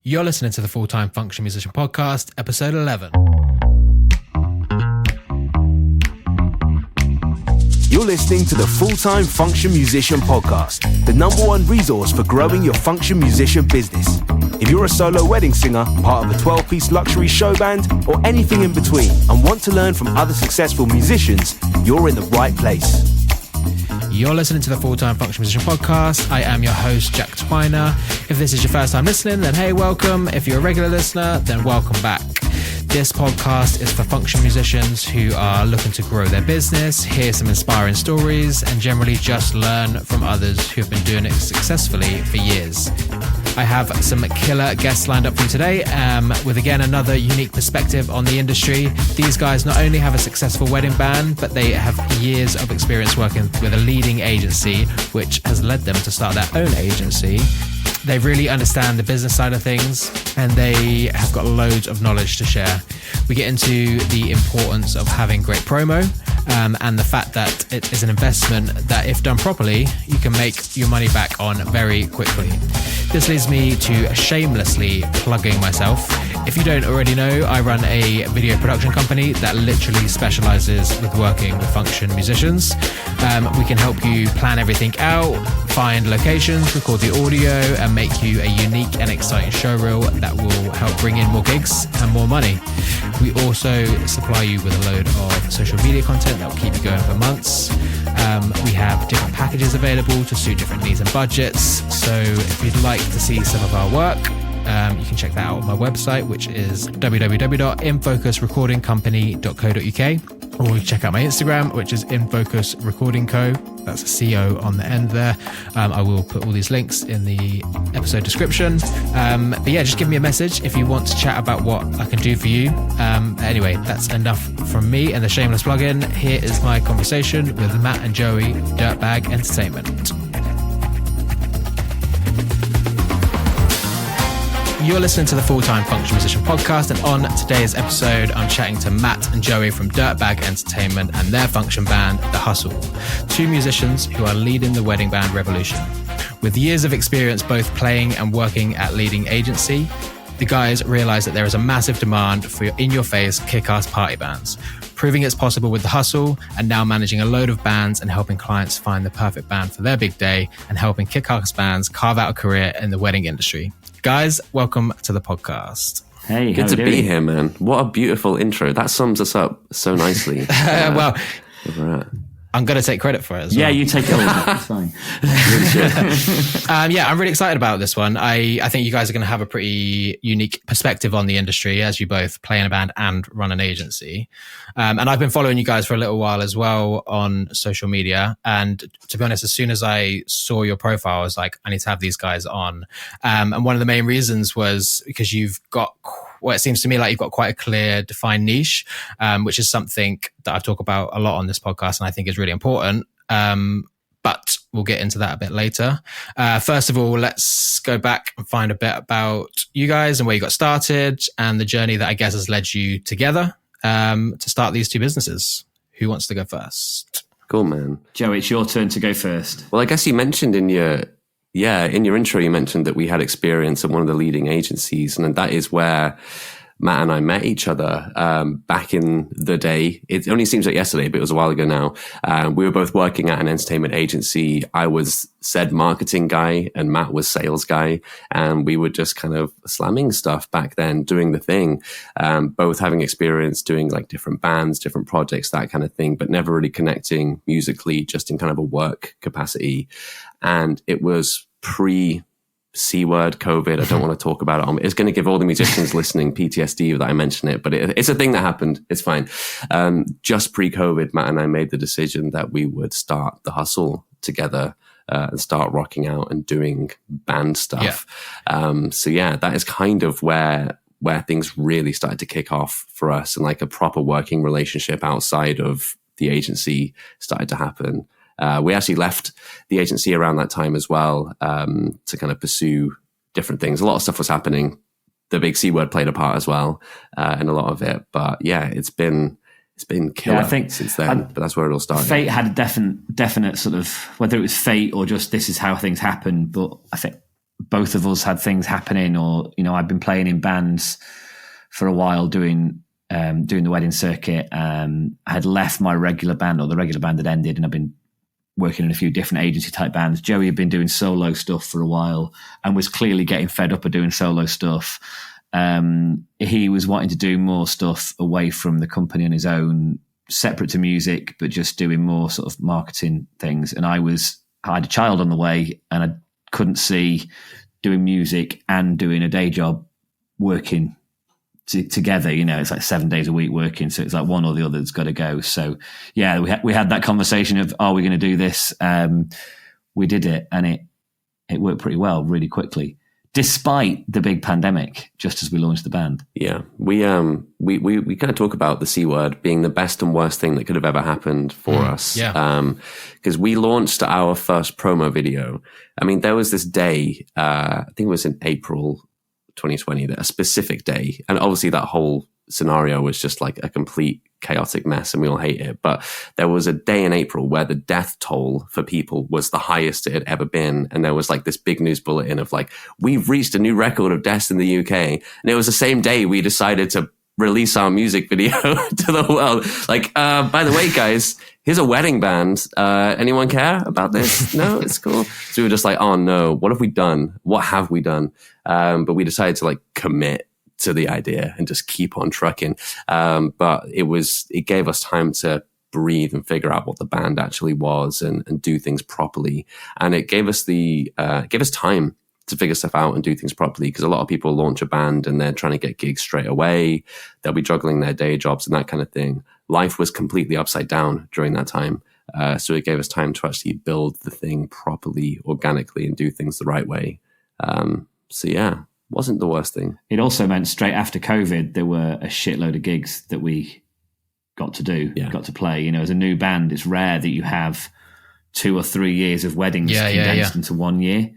You're listening to the Full-Time Function Musician Podcast, episode 11. You're listening to the Full-Time Function Musician Podcast, the #1 resource for growing your function musician business. If you're a solo wedding singer, part of a 12-piece luxury show band, or anything in between, and want to learn from other successful musicians, you're in the right place. You're listening to the Full-Time Function Musician Podcast. I am your host, Jack Twiner. If this is your first time listening, then hey, welcome. If you're a regular listener, then welcome back. This podcast is for function musicians who are looking to grow their business, hear some inspiring stories, and generally just learn from others who have been doing it successfully for years. I have some killer guests lined up for you today, with again another unique perspective on the industry. These guys not only have a successful wedding band, but they have years of experience working with a leading agency, which has led them to start their own agency. They really understand the business side of things, and they have got loads of knowledge to share. We get into the importance of having great promo, and the fact that it is an investment that, if done properly, you can make your money back on very quickly. This leads me to shamelessly plugging myself. If you don't already know, I run a video production company that literally specializes with working with function musicians. We can help you plan everything out, find locations, record the audio, and make you a unique and exciting show reel that will help bring in more gigs and more money. We also supply you with a load of social media content that will keep you going for months. We have different packages available to suit different needs and budgets. So if you'd like to see some of our work, you can check that out on my website, which is www.infocusrecordingcompany.co.uk, or check out my Instagram, which is infocusrecordingco. That's a CO on the end there. I will put all these links in the episode description. But yeah, just give me a message if you want to chat about what I can do for you. Anyway, that's enough from me and the shameless plug-in. Here is my conversation with Matt and Joey of Dirtbag Entertainment. You're listening to the Full-Time Function Musician Podcast, and on today's episode, I'm chatting to Matt and Joey from Dirtbag Entertainment and their function band, The Hustle, two musicians who are leading the wedding band revolution. With years of experience both playing and working at leading agency, the guys realize that there is a massive demand for in-your-face, kick-ass party bands, proving it's possible with The Hustle, and now managing a load of bands and helping clients find the perfect band for their big day, and helping kick-ass bands carve out a career in the wedding industry. Guys, welcome to the podcast. Hey, good to be here, man. What a beautiful intro. That sums us up so nicely. Well, I'm going to take credit for it as well. Yeah, you take it all. It's fine. Yeah, I'm really excited about this one. I think you guys are going to have a pretty unique perspective on the industry, as you both play in a band and run an agency. And I've been following you guys for a little while as well on social media. And to be honest, as soon as I saw your profile, I was like, I need to have these guys on. And one of the main reasons was because you've got, well, it seems to me like you've got quite a clear, defined niche, which is something that I talk about a lot on this podcast and I think is really important. But we'll get into that a bit later. First of all, let's go back and find a bit about you guys and where you got started and the journey that I guess has led you together to start these two businesses. Who wants to go first? Cool, man. Joe, it's your turn to go first. Well, I guess you mentioned in your intro, you mentioned that we had experience at one of the leading agencies, and that is where Matt and I met each other back in the day. It only seems like yesterday, but it was a while ago now. We were both working at an entertainment agency. I was said marketing guy and Matt was sales guy. And we were just kind of slamming stuff back then, doing the thing, both having experience doing like different bands, different projects, that kind of thing, but never really connecting musically, just in kind of a work capacity. And it was C-word COVID. I don't want to talk about it. It's going to give all the musicians listening PTSD that I mention it, but it's a thing that happened. It's fine. Just pre-COVID, Matt and I made the decision that we would start The Hustle together and start rocking out and doing band stuff. Yeah. So yeah, that is kind of where things really started to kick off for us, and like a proper working relationship outside of the agency started to happen. We actually left the agency around that time as well, to kind of pursue different things. A lot of stuff was happening. The big C word played a part as well, in a lot of it. But yeah, it's been killer, I think, since then. But that's where it all started. Fate had a definite sort of, whether it was fate or just this is how things happen. But I think both of us had things happening, or, you know, I'd been playing in bands for a while doing the wedding circuit. I had left my regular band, or the regular band had ended, and I've been working in a few different agency type bands. Joey had been doing solo stuff for a while and was clearly getting fed up of doing solo stuff. He was wanting to do more stuff away from the company on his own, separate to music, but just doing more sort of marketing things. And I had a child on the way, and I couldn't see doing music and doing a day job working together. You know, it's like 7 days a week working, so it's like one or the other's got to go. So yeah, we had that conversation of, are we going to do this? We did it, and it worked pretty well, really quickly, despite the big pandemic. Just as we launched the band, yeah, we kind of talk about the C word being the best and worst thing that could have ever happened for us. Yeah, because we launched our first promo video. I mean, there was this day, I think it was in April 2020, a specific day, and obviously that whole scenario was just like a complete chaotic mess, and we all hate it. But there was a day in April where the death toll for people was the highest it had ever been, and there was like this big news bulletin of like, we've reached a new record of deaths in the UK. And it was the same day we decided to release our music video to the world. Like, by the way, guys, here's a wedding band. Anyone care about this? No, it's cool. So we were just like, oh no, what have we done? What have we done? But we decided to like commit to the idea and just keep on trucking. But it gave us time to breathe and figure out what the band actually was and do things properly. And it gave us time to figure stuff out and do things properly, because a lot of people launch a band and they're trying to get gigs straight away. They'll be juggling their day jobs and that kind of thing. Life was completely upside down during that time. So it gave us time to actually build the thing properly, organically, and do things the right way. So yeah, wasn't the worst thing. It also meant straight after COVID, there were a shitload of gigs that we got to do, got to play. You know, as a new band, it's rare that you have 2 or 3 years of weddings condensed into 1 year.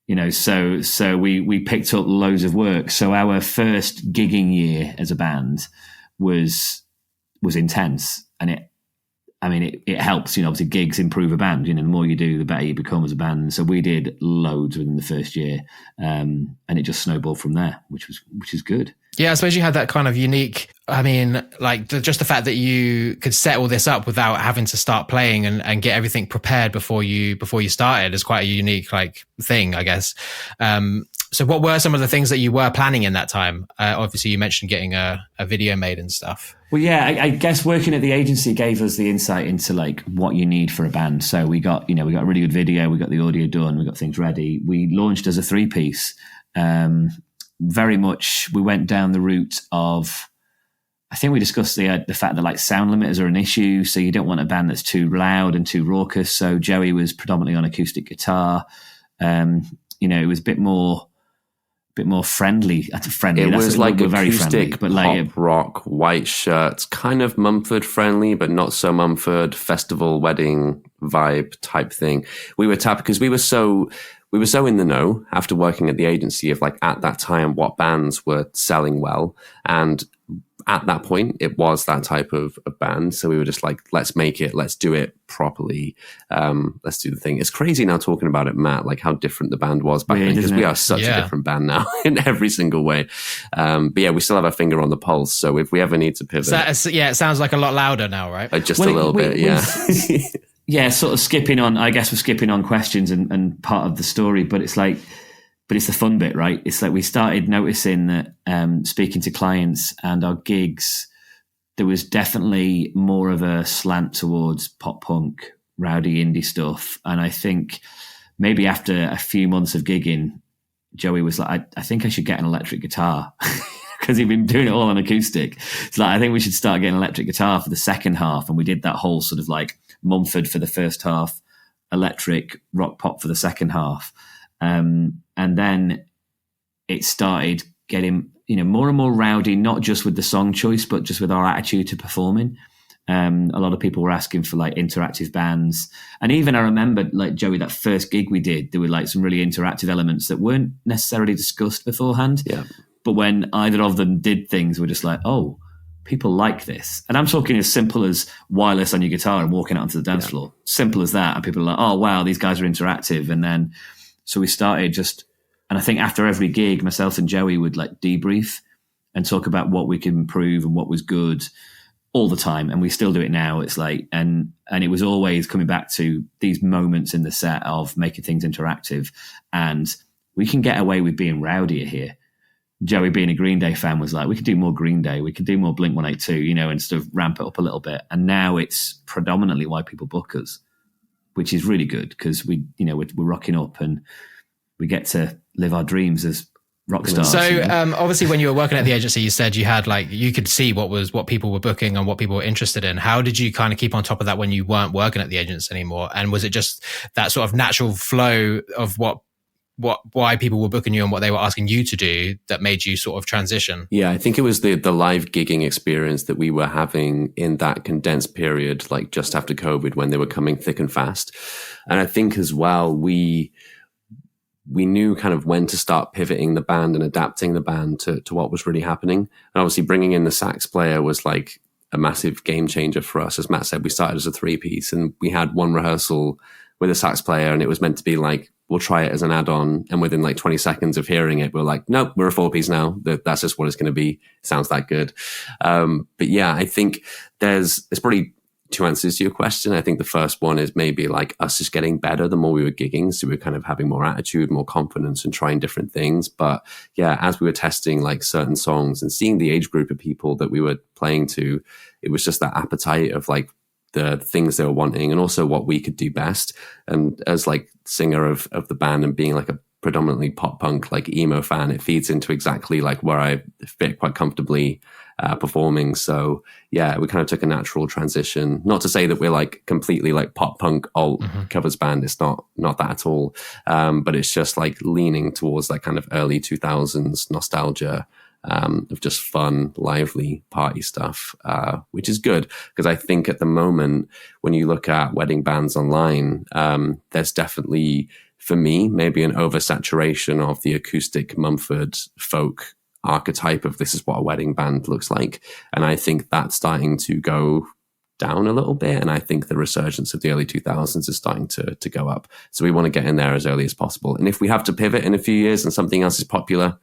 You know, so we picked up loads of work. So our first gigging year as a band was intense, and it helps. You know, obviously gigs improve a band. You know, the more you do, the better you become as a band. So we did loads within the first year, and it just snowballed from there, which is good. Yeah, I suppose you had that kind of unique, I mean, like just the fact that you could set all this up without having to start playing and get everything prepared before you started is quite a unique like thing, I guess. So what were some of the things that you were planning in that time? Obviously you mentioned getting a video made and stuff. Well, yeah, I guess working at the agency gave us the insight into like what you need for a band. So we got a really good video, we got the audio done, we got things ready. We launched as a 3-piece. Very much we went down the route of, I think we discussed the fact that like sound limiters are an issue, so you don't want a band that's too loud and too raucous. So Joey was predominantly on acoustic guitar. You know, it was a bit more friendly. It was like very acoustic, friendly, but like pop rock, white shirts, kind of Mumford friendly, but not so Mumford, festival wedding vibe type thing. We were tapped because we were so in the know after working at the agency of like at that time what bands were selling well, and at that point it was that type of band. So we were just like, let's make it, let's do it properly, let's do the thing. It's crazy now talking about it, Matt, like how different the band was back then, because we are such a different band now in every single way. But yeah, we still have our finger on the pulse, so if we ever need to pivot, it sounds like a lot louder now, right? Just a little bit. Yeah, sort of skipping on, I guess we're skipping on questions and part of the story, but it's the fun bit, right? It's like we started noticing that speaking to clients and our gigs, there was definitely more of a slant towards pop punk, rowdy indie stuff. And I think maybe after a few months of gigging, Joey was like, I think I should get an electric guitar because he'd been doing it all on acoustic. It's like, I think we should start getting an electric guitar for the second half. And we did that whole sort of like Mumford for the first half, electric rock pop for the second half. And then it started getting, more and more rowdy, not just with the song choice, but just with our attitude to performing. A lot of people were asking for like interactive bands. And even I remember like Joey, that first gig we did, there were like some really interactive elements that weren't necessarily discussed beforehand. Yeah. But when either of them did things, we're just like, oh, people like this. And I'm talking as simple as wireless on your guitar and walking out onto the dance floor. Simple as that. And people are like, oh, wow, these guys are interactive. And then, so we started just And I think after every gig, myself and Joey would like debrief and talk about what we could improve and what was good all the time. And we still do it now. It's like, and it was always coming back to these moments in the set of making things interactive. And we can get away with being rowdier here. Joey, being a Green Day fan, was like, we could do more Green Day. We could do more Blink-182, and sort of ramp it up a little bit. And now it's predominantly why people book us, which is really good because we're rocking up and we get to live our dreams as rock stars. So obviously when you were working at the agency, you said you had you could see what people were booking and what people were interested in. How did you kind of keep on top of that when you weren't working at the agency anymore? And was it just that sort of natural flow of why people were booking you and what they were asking you to do that made you sort of transition? Yeah, I think it was the live gigging experience that we were having in that condensed period, like just after COVID, when they were coming thick and fast. And I think as well, we knew kind of when to start pivoting the band and adapting the band to what was really happening. And obviously bringing in the sax player was like a massive game changer for us. As Matt said, we started as a 3-piece and we had one rehearsal with a sax player and it was meant to be like, we'll try it as an add-on. And within like 20 seconds of hearing it, we're like, nope, we're a 4-piece now. That's just what it's going to be. It sounds that good. But yeah, I think there's probably two answers to your question. I think the first one is maybe like us just getting better the more we were gigging. So we were kind of having more attitude, more confidence and trying different things. But yeah, as we were testing like certain songs and seeing the age group of people that we were playing to, it was just that appetite of like the things they were wanting and also what we could do best. And as like singer of the band and being like a predominantly pop punk, like emo fan, it feeds into exactly like where I fit quite comfortably performing. So yeah, we kind of took a natural transition. Not to say that we're like completely like pop punk alt covers band. It's not that at all. But it's just like leaning towards that kind of early 2000s nostalgia of just fun, lively party stuff, which is good because I think at the moment when you look at wedding bands online, there's definitely, for me, maybe an oversaturation of the acoustic Mumford folk archetype of this is what a wedding band looks like. And I think that's starting to go down a little bit. And I think the resurgence of the early 2000s is starting to go up. So we want to get in there as early as possible. And if we have to pivot in a few years and something else is popular,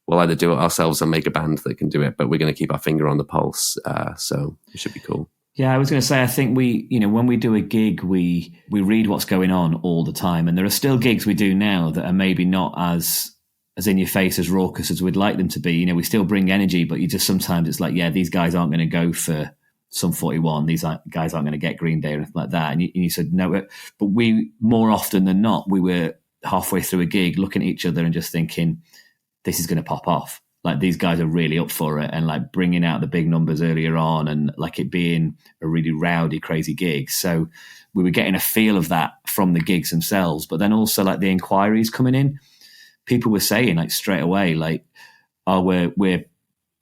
we'll either do it ourselves or make a band that can do it. But we're going to keep our finger on the pulse. So it should be cool. Yeah, I was going to say, I think when we do a gig, we read what's going on all the time. And there are still gigs we do now that are maybe not as in your face, as raucous as we'd like them to be. We still bring energy, but you just sometimes it's like, yeah, these guys aren't going to go for Sum 41. These guys aren't going to get Green Day or anything like that. And you said, no, but we, more often than not, we were halfway through a gig looking at each other and just thinking, this is going to pop off. Like these guys are really up for it, and like bringing out the big numbers earlier on and like it being a really rowdy, crazy gig. So we were getting a feel of that from the gigs themselves, but then also like the inquiries coming in, people were saying like straight away, like, oh, we're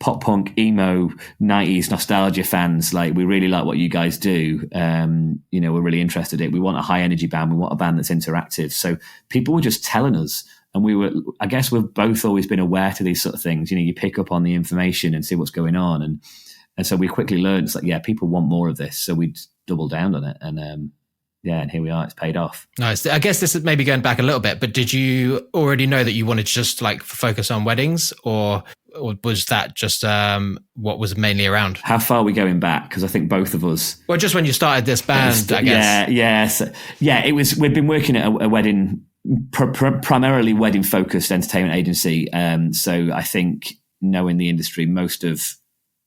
pop punk, emo, 90s nostalgia fans. Like we really like what you guys do. We're really interested in it. We want a high energy band. We want a band that's interactive. So people were just telling us. And I guess we've both always been aware to these sort of things. You pick up on the information and see what's going on. And so we quickly learned, it's like, yeah, people want more of this. So we doubled down on it. And and here we are. It's paid off. Nice. I guess this is maybe going back a little bit, but did you already know that you wanted to just like focus on weddings or was that just what was mainly around? How far are we going back? Because I think both of us... Well, just when you started this band, I guess. Yeah. It was. We'd been working at a wedding... primarily wedding focused entertainment agency. So I think knowing the industry, most of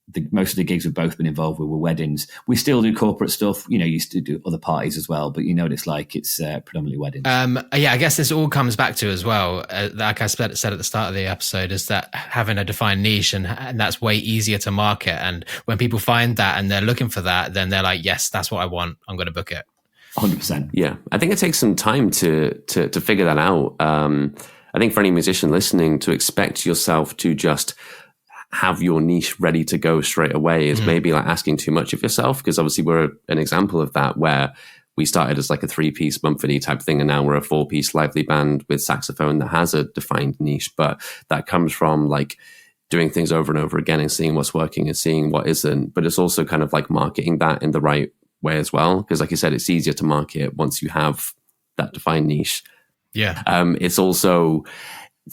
the gigs we've both been involved with were weddings. We still do corporate stuff, used to do other parties as well, but what it's like, it's predominantly weddings. I guess this all comes back to as well, like I said at the start of the episode, is that having a defined niche and that's way easier to market. And when people find that and they're looking for that, then they're like, yes, that's what I want. I'm going to book it. 100%. Yeah, I think it takes some time to figure that out. I think for any musician listening, to expect yourself to just have your niche ready to go straight away is maybe like asking too much of yourself, because obviously we're an example of that, where we started as like a 3-piece Mumford type thing and now we're a 4-piece lively band with saxophone that has a defined niche. But that comes from like doing things over and over again and seeing what's working and seeing what isn't. But it's also kind of like marketing that in the right way as well, because like you said, it's easier to market once you have that defined niche. Yeah. It's also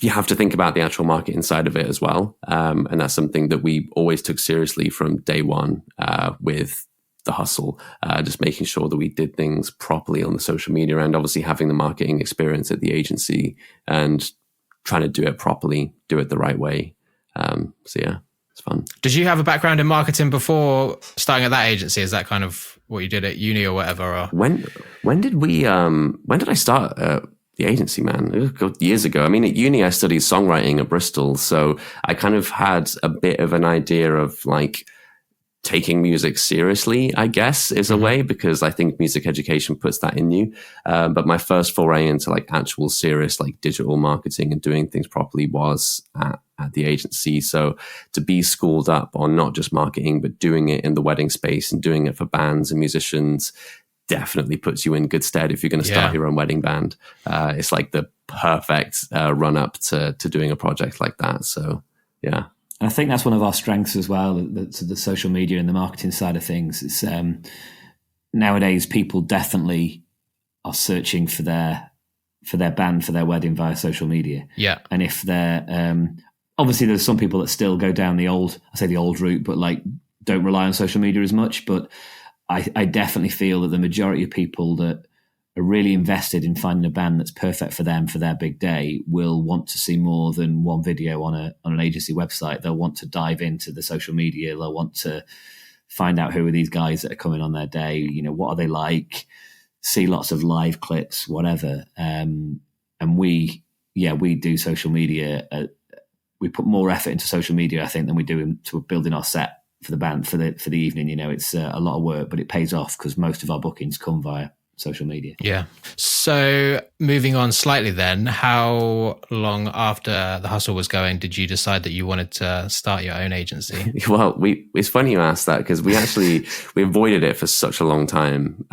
you have to think about the actual marketing side of it as well. And that's something that we always took seriously from day one with the hustle, just making sure that we did things properly on the social media and obviously having the marketing experience at the agency and trying to do it properly, do it the right way. So yeah, it's fun. Did you have a background in marketing before starting at that agency? Is that kind of what you did at uni or whatever? Or? When did I start the agency, man? It was years ago. I mean, at uni, I studied songwriting at Bristol. So I kind of had a bit of an idea of like taking music seriously, I guess, is a way, because I think music education puts that in you. But my first foray into like actual serious like digital marketing and doing things properly was at the agency. So to be schooled up on not just marketing, but doing it in the wedding space and doing it for bands and musicians definitely puts you in good stead if you're going to start your own wedding band. It's like the perfect run up to doing a project like that. So yeah. And I think that's one of our strengths as well, the social media and the marketing side of things. It's nowadays people definitely are searching for their band, for their wedding via social media. Yeah. And if they're obviously there's some people that still go down the old route, but like don't rely on social media as much. But I definitely feel that the majority of people that are really invested in finding a band that's perfect for them for their big day will want to see more than one video on an agency website. They'll want to dive into the social media. They'll want to find out who are these guys that are coming on their day. You know, what are they like? See lots of live clips, whatever. And we do social media. We put more effort into social media, I think, than we do into building our set for the band for the evening. You know, it's a lot of work, but it pays off because most of our bookings come via social media. Yeah. So moving on slightly then, how long after the hustle was going did you decide that you wanted to start your own agency? Well, it's funny you asked that because we avoided it for such a long time.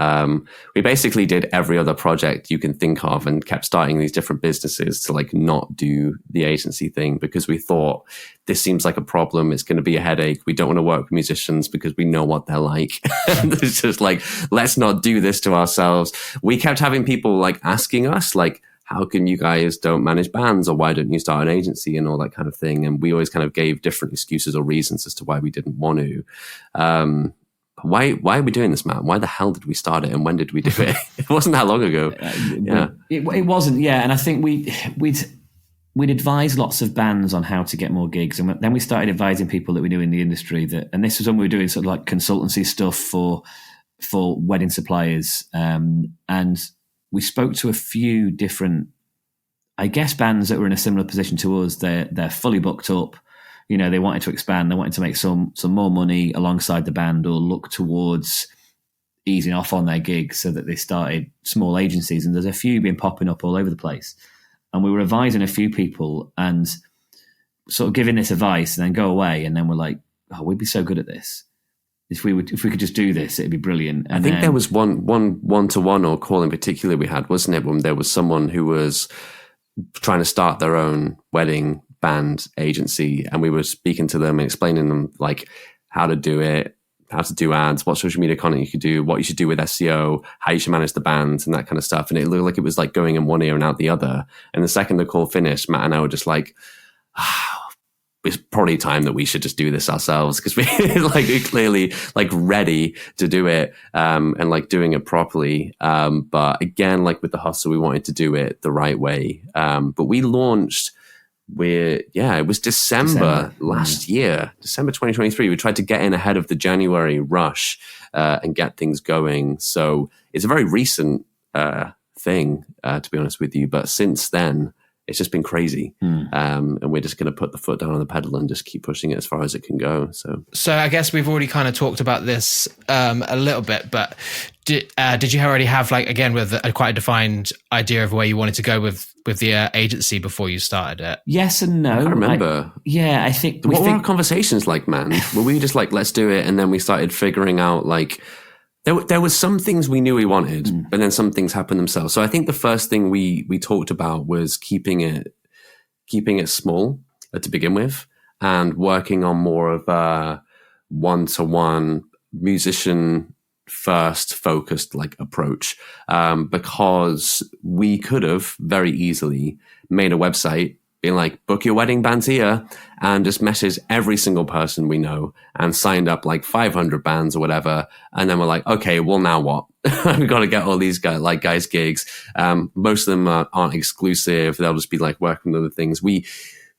We basically did every other project you can think of and kept starting these different businesses to like not do the agency thing because we thought this seems like a problem. It's going to be a headache. We don't want to work with musicians because we know what they're like. And it's just like, let's not do this to ourselves. We kept having people like asking us like, how can you guys don't manage bands or why don't you start an agency and all that kind of thing. And we always kind of gave different excuses or reasons as to why we didn't want to. Why are we doing this, Matt? Why the hell did we start it and when did we do it? It wasn't that long ago. Yeah, it wasn't. Yeah. And I think we'd advise lots of bands on how to get more gigs. And then we started advising people that we knew in the industry and this was when we were doing sort of like consultancy stuff for wedding suppliers. And we spoke to a few different, I guess, bands that were in a similar position to us. They're fully booked up. You know, they wanted to expand. They wanted to make some more money alongside the band or look towards easing off on their gigs so that they started small agencies. And there's a few been popping up all over the place. And we were advising a few people and sort of giving this advice and then go away. And then we're like, oh, we'd be so good at this. If we could just do this, it'd be brilliant. And I think there was one-to-one or call in particular we had, wasn't it? When there was someone who was trying to start their own wedding band agency and we were speaking to them and explaining them like how to do it, how to do ads, what social media content you could do, what you should do with SEO, how you should manage the bands and that kind of stuff. And it looked like it was like going in one ear and out the other. And the second the call finished, Matt and I were just like, it's probably time that we should just do this ourselves because we're clearly like ready to do it and like doing it properly. But again, like with the hustle, we wanted to do it the right way. But we launched it was December last year, December 2023. We tried to get in ahead of the January rush and get things going. So it's a very recent thing, to be honest with you. But since then, it's just been crazy. And we're just going to put the foot down on the pedal and just keep pushing it as far as it can go. So I guess we've already kind of talked about this a little bit, but did you already have like, again, with quite a defined idea of where you wanted to go with the agency before you started it? Yes and no. I remember. I think... What were our conversations like, man? Were we just like, let's do it? And then we started figuring out like... There was some things we knew we wanted, but then some things happened themselves. So I think the first thing we talked about was keeping it small to begin with and working on more of a one-to-one musician first focused like approach, because we could have very easily made a website, being like, book your wedding bands here, and just message every single person we know and signed up like 500 bands or whatever. And then we're like, okay, well, now what? We've got to get all these guys gigs. Most of them aren't exclusive. They'll just be like working with other things.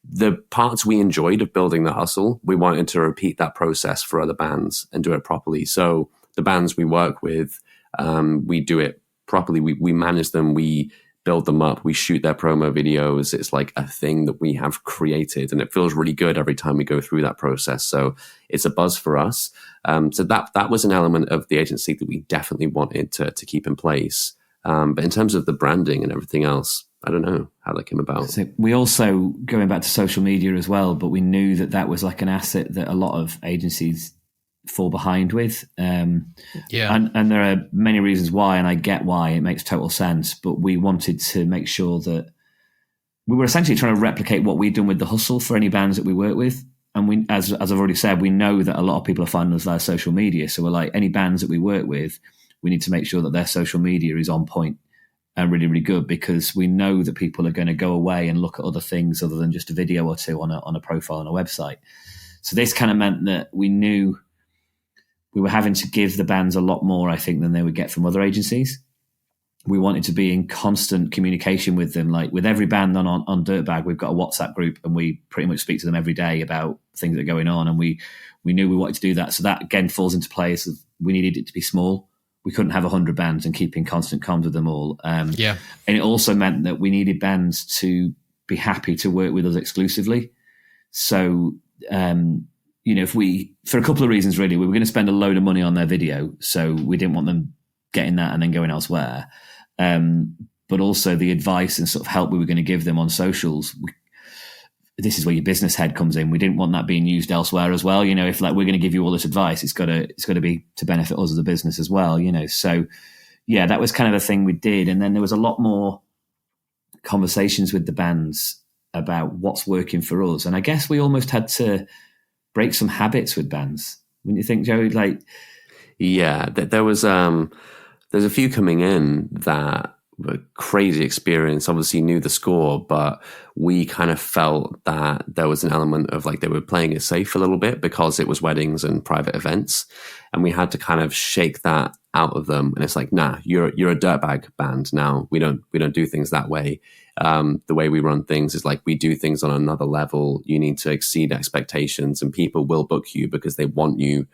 The parts we enjoyed of building the hustle, we wanted to repeat that process for other bands and do it properly. So the bands we work with, we do it properly. We manage them. We build them up. We shoot their promo videos. It's like a thing that we have created, and it feels really good every time we go through that process. So it's a buzz for us. So that was an element of the agency that we definitely wanted to keep in place. But in terms of the branding and everything else, I don't know how that came about. So we also, going back to social media as well, but we knew that was like an asset that a lot of agencies fall behind with. And there are many reasons why, and I get why. It makes total sense. But we wanted to make sure that we were essentially trying to replicate what we'd done with the hustle for any bands that we work with. And we, as I've already said, we know that a lot of people are finding us via social media. So we're like, any bands that we work with, we need to make sure that their social media is on point and really, really good, because we know that people are going to go away and look at other things other than just a video or two on a profile on a website. So this kind of meant that we knew we were having to give the bands a lot more, I think, than they would get from other agencies. We wanted to be in constant communication with them. Like with every band on Dirtbag, we've got a WhatsApp group and we pretty much speak to them every day about things that are going on. And we knew we wanted to do that. So that again falls into place of we needed it to be small. We couldn't have 100 bands and keep in constant comms with them all. And it also meant that we needed bands to be happy to work with us exclusively. So, if we, for a couple of reasons, really, we were going to spend a load of money on their video. So we didn't want them getting that and then going elsewhere. But also the advice and sort of help we were going to give them on socials. This is where your business head comes in. We didn't want that being used elsewhere as well. If like we're going to give you all this advice, it's got to be to benefit us as a business as well. So yeah, that was kind of a thing we did. And then there was a lot more conversations with the bands about what's working for us. And I guess we almost had to break some habits with bands. Wouldn't you think, Joey? Like, yeah, there was there's a few coming in that were crazy experience, obviously knew the score, but we kind of felt that there was an element of like they were playing it safe a little bit because it was weddings and private events, and we had to kind of shake that out of them. And it's like, nah, you're a Dirtbag band now. We don't do things that way. The way we run things is like we do things on another level. You need to exceed expectations, and people will book you because they want you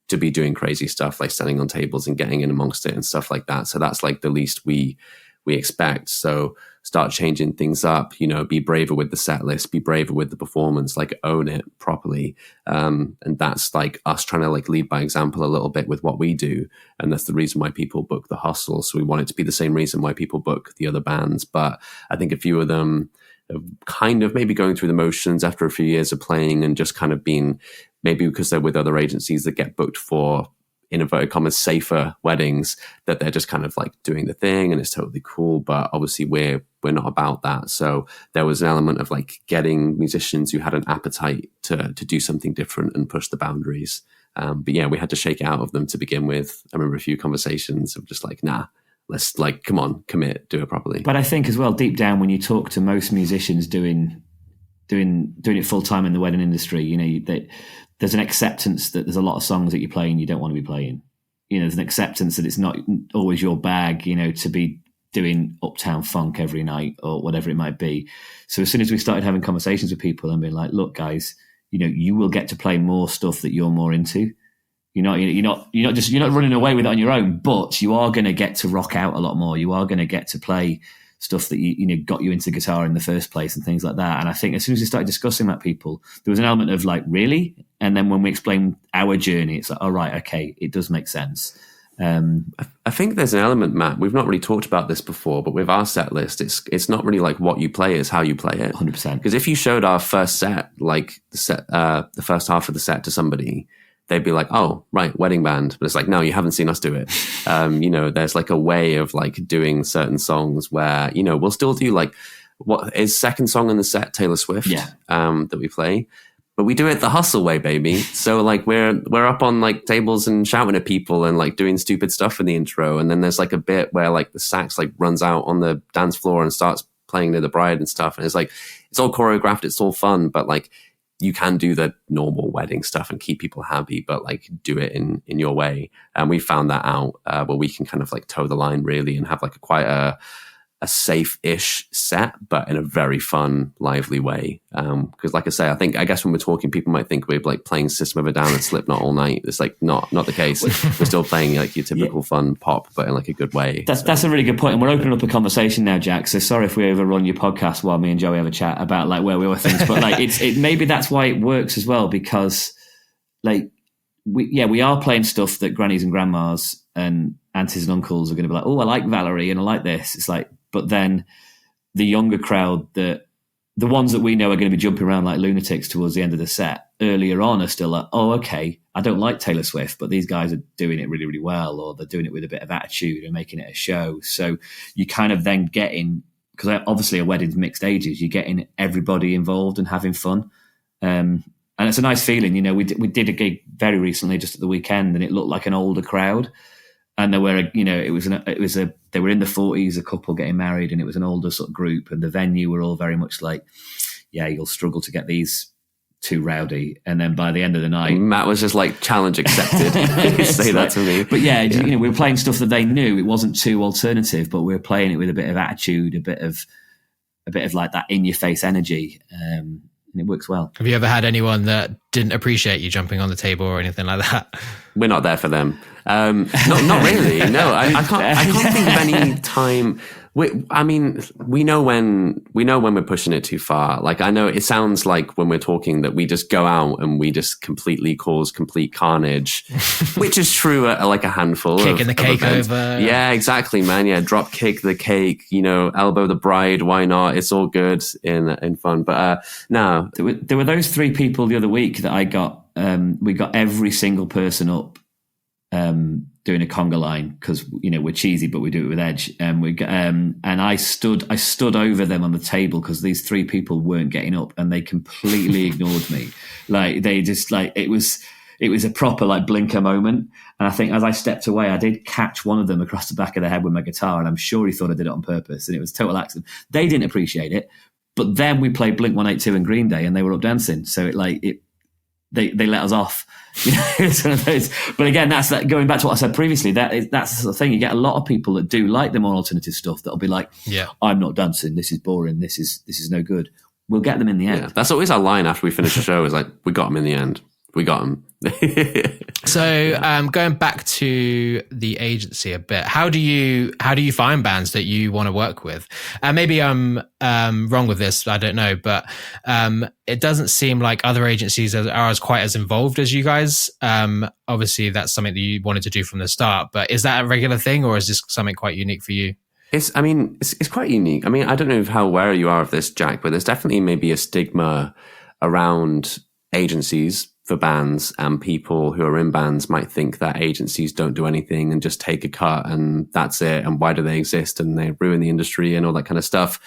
to be doing crazy stuff like standing on tables and getting in amongst it and stuff like that. So that's like the least we expect. So start changing things up, be braver with the set list, be braver with the performance, like own it properly. And that's like us trying to like lead by example a little bit with what we do. And that's the reason why people book the hustle. So we want it to be the same reason why people book the other bands. But I think a few of them have kind of maybe going through the motions after a few years of playing and just kind of been, maybe because they're with other agencies that get booked for, in inverted commas, safer weddings, that they're just kind of like doing the thing and it's totally cool. But obviously we're not about that. So there was an element of like getting musicians who had an appetite to do something different and push the boundaries. But yeah, we had to shake it out of them to begin with. I remember a few conversations of just like, nah, let's like, come on, commit, do it properly. But I think as well, deep down, when you talk to most musicians doing it full time in the wedding industry, that there's an acceptance that there's a lot of songs that you play and you don't want to be playing. There's an acceptance that it's not always your bag, to be doing Uptown Funk every night or whatever it might be. So as soon as we started having conversations with people and being like, look, guys, you will get to play more stuff that you're more into. You're not running away with it on your own, but you are going to get to rock out a lot more. You are going to get to play stuff that got you into guitar in the first place and things like that. And I think as soon as we started discussing that, people, there was an element of like, really? And then when we explained our journey, it's like, oh, right, okay, it does make sense. I think there's an element, Matt, we've not really talked about this before, but with our set list, it's not really like what you play, it's how you play it. 100%. Because if you showed our first set, like the first half of the set to somebody, they'd be like, oh, right, wedding band. But it's like, no, you haven't seen us do it. There's like a way of like doing certain songs where, we'll still do like, what is second song in the set, Taylor Swift, that we play. But we do it the hustle way, baby. So like we're up on like tables and shouting at people and like doing stupid stuff in the intro. And then there's like a bit where like the sax like runs out on the dance floor and starts playing near the bride and stuff. And it's like, it's all choreographed, it's all fun, but like, you can do the normal wedding stuff and keep people happy, but like do it in your way. And we found that out where we can kind of like toe the line really and have like quite a safe-ish set, but in a very fun, lively way. Because like I say, I guess when we're talking, people might think we're like playing System of a Down and Slipknot all night. It's like not the case. We're still playing like your typical fun pop, but in like a good way. That's a really good point. And we're opening up a conversation now, Jack. So sorry if we overrun your podcast while me and Joey have a chat about like where we were things. But like maybe that's why it works as well, because like we are playing stuff that grannies and grandmas and aunties and uncles are going to be like, oh, I like Valerie and I like this. It's like, but then the younger crowd, the ones that we know are going to be jumping around like lunatics towards the end of the set, earlier on are still like, oh, okay, I don't like Taylor Swift, but these guys are doing it really, really well, or they're doing it with a bit of attitude and making it a show. So you kind of then get in, because obviously a wedding's mixed ages, you're getting everybody involved and having fun. And it's a nice feeling. You know, we did a gig very recently, just at the weekend, and it looked like an older crowd. And there were, they were in the 40s, a couple getting married, and it was an older sort of group. And the venue were all very much like, yeah, you'll struggle to get these too rowdy. And then by the end of the night, Matt was just like, challenge accepted. Say that to me. But yeah, we were playing stuff that they knew. It wasn't too alternative, but we were playing it with a bit of attitude, a bit of like that in your face energy. And it works well. Have you ever had anyone that didn't appreciate you jumping on the table or anything like that? We're not there for them. Not really. No, I can't think of any time. We know when we're pushing it too far. Like, I know it sounds like when we're talking that we just go out and we just completely cause complete carnage, which is true at like a handful. Kicking the cake over. Yeah, exactly, man. Yeah, drop kick the cake. Elbow the bride. Why not? It's all good in fun. But no, there were those three people the other week that I got. We got every single person up. Doing a conga line, because we're cheesy, but we do it with edge. And I stood over them on the table because these three people weren't getting up, and they completely ignored me. Like, they just like it was a proper like blinker moment. And I think as I stepped away, I did catch one of them across the back of the head with my guitar, and I'm sure he thought I did it on purpose, and it was a total accident. They didn't appreciate it, but then we played Blink-182 and Green Day, and they were up dancing. So they let us off. It's one of those. But again, that's that. Going back to what I said previously, that's the sort of thing. You get a lot of people that do like the more alternative stuff that'll be like, "Yeah, I'm not dancing. This is boring. This is no good." We'll get them in the end. Yeah, that's always our line after we finish the show. Is like, we got them in the end. We got them. So going back to the agency a bit, how do you find bands that you want to work with? Maybe I'm wrong with this, I don't know, but it doesn't seem like other agencies are as quite as involved as you guys. Obviously, that's something that you wanted to do from the start, but is that a regular thing, or is this something quite unique for you? It's quite unique. I mean, I don't know how aware you are of this, Jack, but there's definitely maybe a stigma around agencies for bands, and people who are in bands might think that agencies don't do anything and just take a cut and that's it, and why do they exist, and they ruin the industry and all that kind of stuff.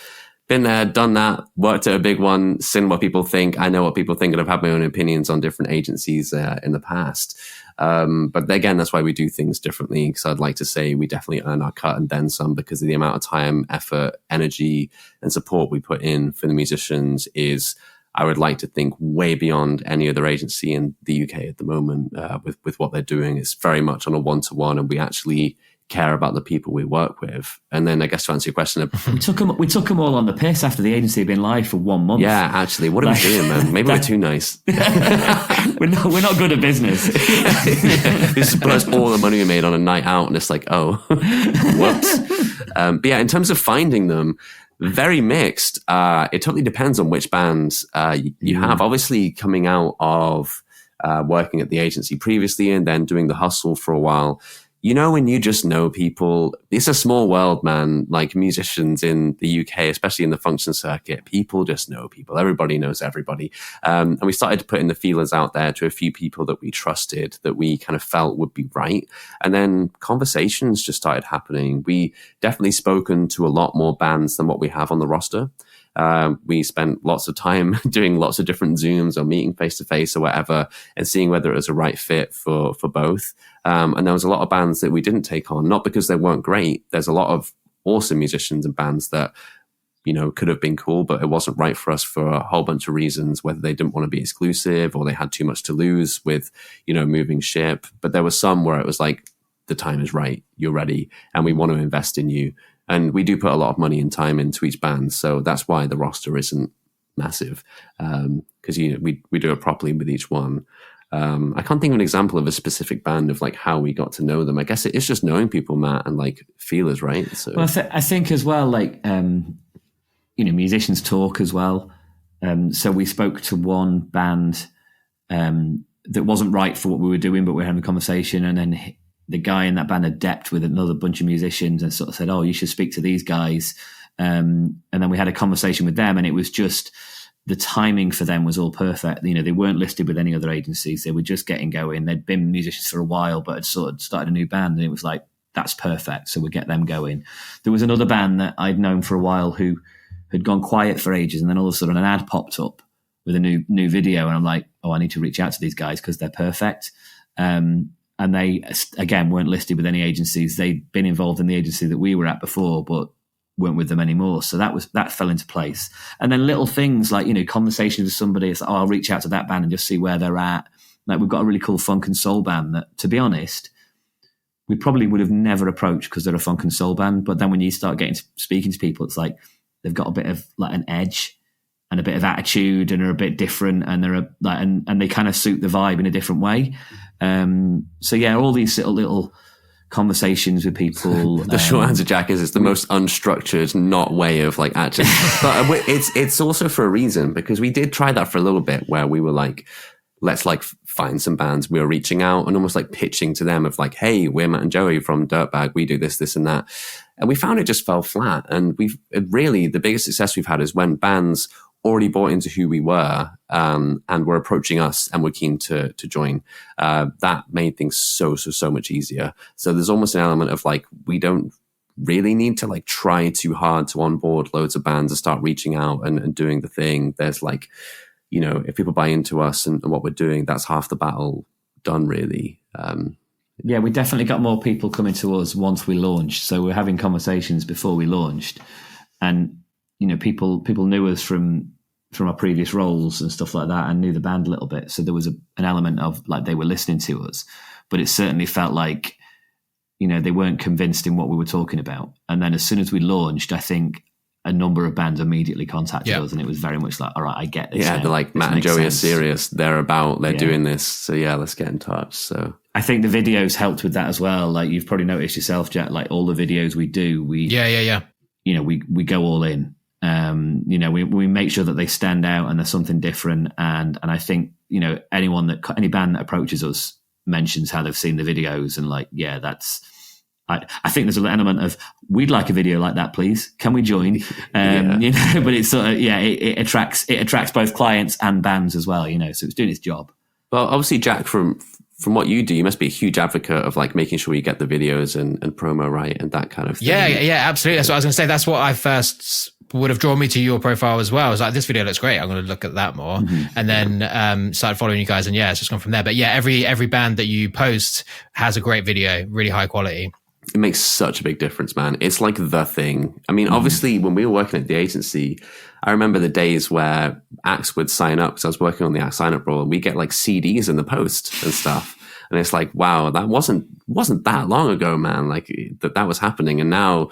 Been there, done that, worked at a big one, seen what people think. I know what people think, and I've had my own opinions on different agencies in the past. But again, that's why we do things differently, because I'd like to say we definitely earn our cut and then some, because of the amount of time, effort, energy and support we put in for the musicians is, I would like to think, way beyond any other agency in the UK at the moment with what they're doing. It's very much on a one-to-one, and we actually care about the people we work with. And then I guess to answer your question, we took them all on the piss after the agency had been live for 1 month. Yeah, actually, what are we doing, man? Maybe we're too nice. we're not good at business. We just burst all the money we made on a night out, and it's like, oh, whoops. But yeah, in terms of finding them, very mixed. It totally depends on which bands you have. Obviously, coming out of working at the agency previously and then doing the hustle for a while, when you just know people, it's a small world, man. Like, musicians in the UK, especially in the function circuit, people just know people. Everybody knows everybody. And we started putting the feelers out there to a few people that we trusted, that we kind of felt would be right. And then conversations just started happening. We definitely spoken to a lot more bands than what we have on the roster. We spent lots of time doing lots of different Zooms or meeting face to face or whatever, and seeing whether it was a right fit for both. And there was a lot of bands that we didn't take on, not because they weren't great. There's a lot of awesome musicians and bands that, could have been cool, but it wasn't right for us for a whole bunch of reasons, whether they didn't want to be exclusive or they had too much to lose with, moving ship. But there was some where it was like, the time is right, you're ready, and we want to invest in you. And we do put a lot of money and time into each band. So that's why the roster isn't massive, because we do it properly with each one. I can't think of an example of a specific band of like how we got to know them. I guess it is just knowing people, Matt, and like feelers, right? So well, I think as well, like musicians talk as well. So we spoke to one band that wasn't right for what we were doing, but we were having a conversation, and then the guy in that band had depped with another bunch of musicians and sort of said, "Oh, you should speak to these guys." And then we had a conversation with them, and it was just the timing for them was all perfect. They weren't listed with any other agencies. They were just getting going. They'd been musicians for a while, but had sort of started a new band, and it was like, that's perfect. So we'll get them going. There was another band that I'd known for a while who had gone quiet for ages, and then all of a sudden an ad popped up with a new video, and I'm like, oh, I need to reach out to these guys because they're perfect. And they, again, weren't listed with any agencies. They'd been involved in the agency that we were at before, but weren't with them anymore. So that fell into place. And then little things like, conversations with somebody, it's like, oh, I'll reach out to that band and just see where they're at. Like, we've got a really cool funk and soul band that, to be honest, we probably would have never approached because they're a funk and soul band. But then when you start speaking to people, it's like they've got a bit of like an edge and a bit of attitude, and are a bit different, and and they kind of suit the vibe in a different way. So yeah, all these little conversations with people. The short answer, Jack, is it's the most unstructured, not way of like actually. But it's also for a reason, because we did try that for a little bit, where we were like, let's like find some bands. We were reaching out and almost like pitching to them of like, hey, we're Matt and Joey from Dirtbag. We do this, and that. And we found it just fell flat. And the biggest success we've had is when bands already bought into who we were, and were approaching us and were keen to join. That made things so much easier. So there's almost an element of like, we don't really need to like try too hard to onboard loads of bands and start reaching out and doing the thing. There's like, if people buy into us and what we're doing, that's half the battle done, really. Yeah, we definitely got more people coming to us once we launched. So we're having conversations before we launched, and people knew us from our previous roles and stuff like that, and knew the band a little bit. So there was an element of like they were listening to us, but it certainly felt like they weren't convinced in what we were talking about. And then as soon as we launched, I think a number of bands immediately contacted us, and it was very much like, all right, I get this. Yeah, now. They're like, Matt and Joey are serious. They're doing this. So yeah, let's get in touch. So I think the videos helped with that as well. Like you've probably noticed yourself, Jack, like all the videos we do, we go all in. We make sure that they stand out and there's something different. And I think, any band that approaches us mentions how they've seen the videos, and like, yeah, I think there's an element of, we'd like a video like that, please. Can we join? But it's sort of, it attracts both clients and bands as well, so it's doing its job. Well, obviously, Jack, from what you do, you must be a huge advocate of like making sure you get the videos and promo right and that kind of thing. Yeah, absolutely. That's what I was going to say. That's what I first would have drawn me to your profile as well. I was like, this video looks great. I'm going to look at that more. Mm-hmm. And then started following you guys, and yeah, it's just gone from there. But yeah, every band that you post has a great video, really high quality. It makes such a big difference, man. It's like the thing. I mean, obviously, when we were working at the agency, I remember the days where acts would sign up, because I was working on the act sign up role, and we get like CDs in the post and stuff. And it's like, wow, that wasn't that long ago, man. Like that was happening. And now,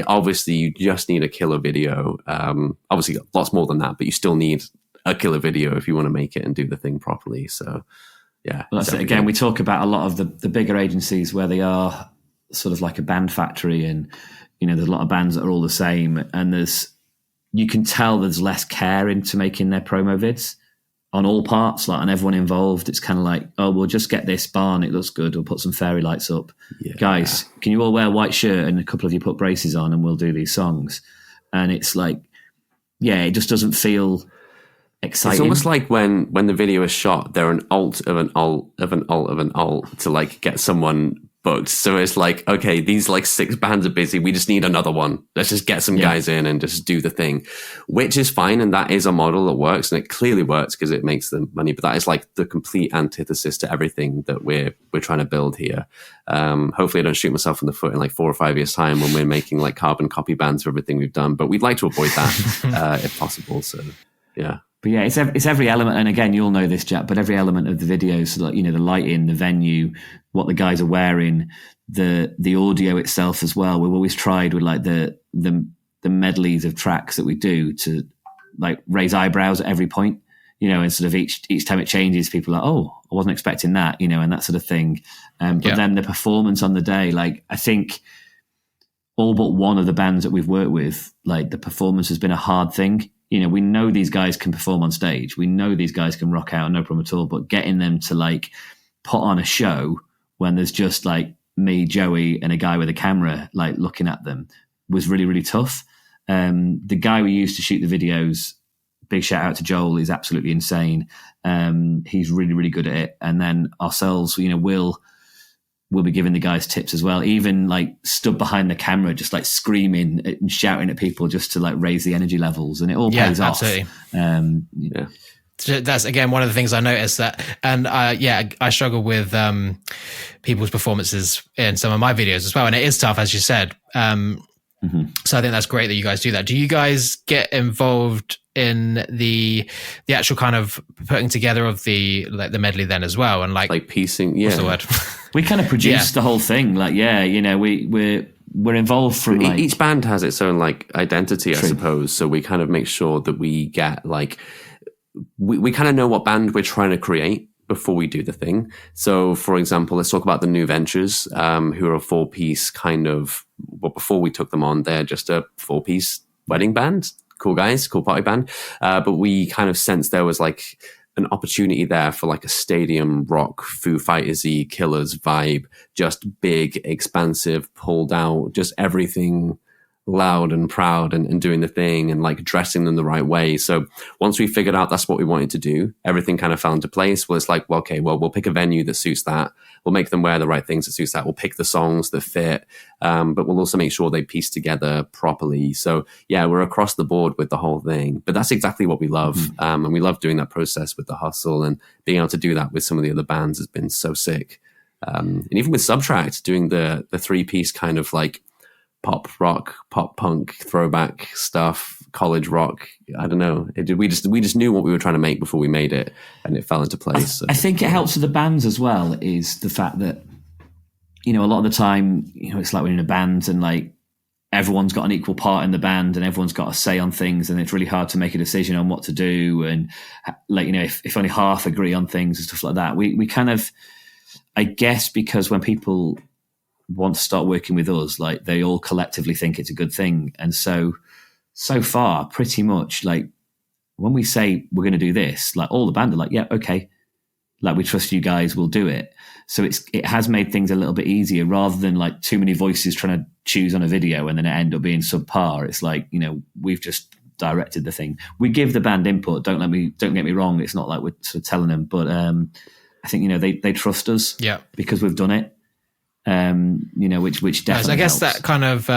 obviously, you just need a killer video. Obviously, lots more than that, but you still need a killer video if you want to make it and do the thing properly. So, yeah. Well, that's it. Again, we talk about a lot of the bigger agencies where they are sort of like a band factory, and there's a lot of bands that are all the same, and you can tell there's less care into making their promo vids on all parts, like on everyone involved. It's kind of like, oh, we'll just get this barn, it looks good, we'll put some fairy lights up. Guys, can you all wear a white shirt and a couple of you put braces on, and we'll do these songs? And it's like, it just doesn't feel exciting. It's almost like when the video is shot, they're an alt of an alt of an alt of an alt to like get someone booked. So it's like, okay, these like 6 bands are busy. We just need another one. Let's just get some guys in and just do the thing, which is fine. And that is a model that works, and it clearly works because it makes them money. But that is like the complete antithesis to everything that we're trying to build here. Hopefully I don't shoot myself in the foot in like 4 or 5 years time when we're making like carbon copy bands for everything we've done. But we'd like to avoid that if possible. So yeah. But yeah, it's every element, and again, you'll know this, Jack. But every element of the video, so like, you know, the lighting, the venue, what the guys are wearing, the audio itself as well. We've always tried with like the medleys of tracks that we do to like raise eyebrows at every point, you know, and sort of each time it changes, people are like, oh, I wasn't expecting that, you know, and that sort of thing. But then the performance on the day, like I think all but one of the bands that we've worked with, like the performance has been a hard thing. You know, we know these guys can perform on stage. We know these guys can rock out, no problem at all. But getting them to like put on a show when there's just like me, Joey, and a guy with a camera like looking at them was really, really tough. The guy we used to shoot the videos, big shout out to Joel, is absolutely insane. He's really, really good at it. And then ourselves, you know, we'll be giving the guys tips as well, even like stood behind the camera, just like screaming and shouting at people just to like raise the energy levels, and it all pays off. Absolutely. That's again one of the things I noticed that, and I struggle with people's performances in some of my videos as well, and it is tough, as you said. So I think that's great that you guys do that. Do you guys get involved in the actual kind of putting together of the medley then as well, and like piecing? What's the word? We kind of produce the whole thing. Like, you know, we're involved from like, each band has its own like identity, I suppose. So we kind of make sure that we get like, we kind of know what band we're trying to create before we do the thing. So for example, let's talk about the New Ventures, who are a 4-piece kind of, well, before we took them on, they're just a 4-piece wedding band. Cool guys, cool party band. But we kind of sensed there was like an opportunity there for like a stadium rock, Foo Fighters-y, Killers vibe, just big, expansive, pulled out, just everything loud and proud and doing the thing and like dressing them the right way. So once we figured out that's what we wanted to do, everything kind of fell into place. Well, it's like, well, okay, well, we'll pick a venue that suits that. We'll make them wear the right things that suits that. We'll pick the songs that fit, but we'll also make sure they piece together properly. So yeah, we're across the board with the whole thing, but that's exactly what we love. And we love doing that process with the hustle, and being able to do that with some of the other bands has been so sick. And even with Subtract, doing the 3-piece kind of like pop rock, pop punk, throwback stuff, college rock. I don't know. We just knew what we were trying to make before we made it, and it fell into place. I think it helps with the bands as well, is the fact that, you know, a lot of the time, you know, it's like when you're in a band and like everyone's got an equal part in the band and everyone's got a say on things, and it's really hard to make a decision on what to do. And like, you know, if only half agree on things and stuff like that, we kind of, I guess, because when people want to start working with us, like they all collectively think it's a good thing. And so far, pretty much like when we say we're going to do this, like all the band are like, yeah, okay. Like we trust you guys, we'll do it. So it has made things a little bit easier rather than like too many voices trying to choose on a video and then it end up being subpar. It's like, you know, we've just directed the thing. We give the band input. Don't get me wrong. It's not like we're sort of telling them, but I think, you know, they trust us because we've done it. You know, which definitely I guess helps. that kind of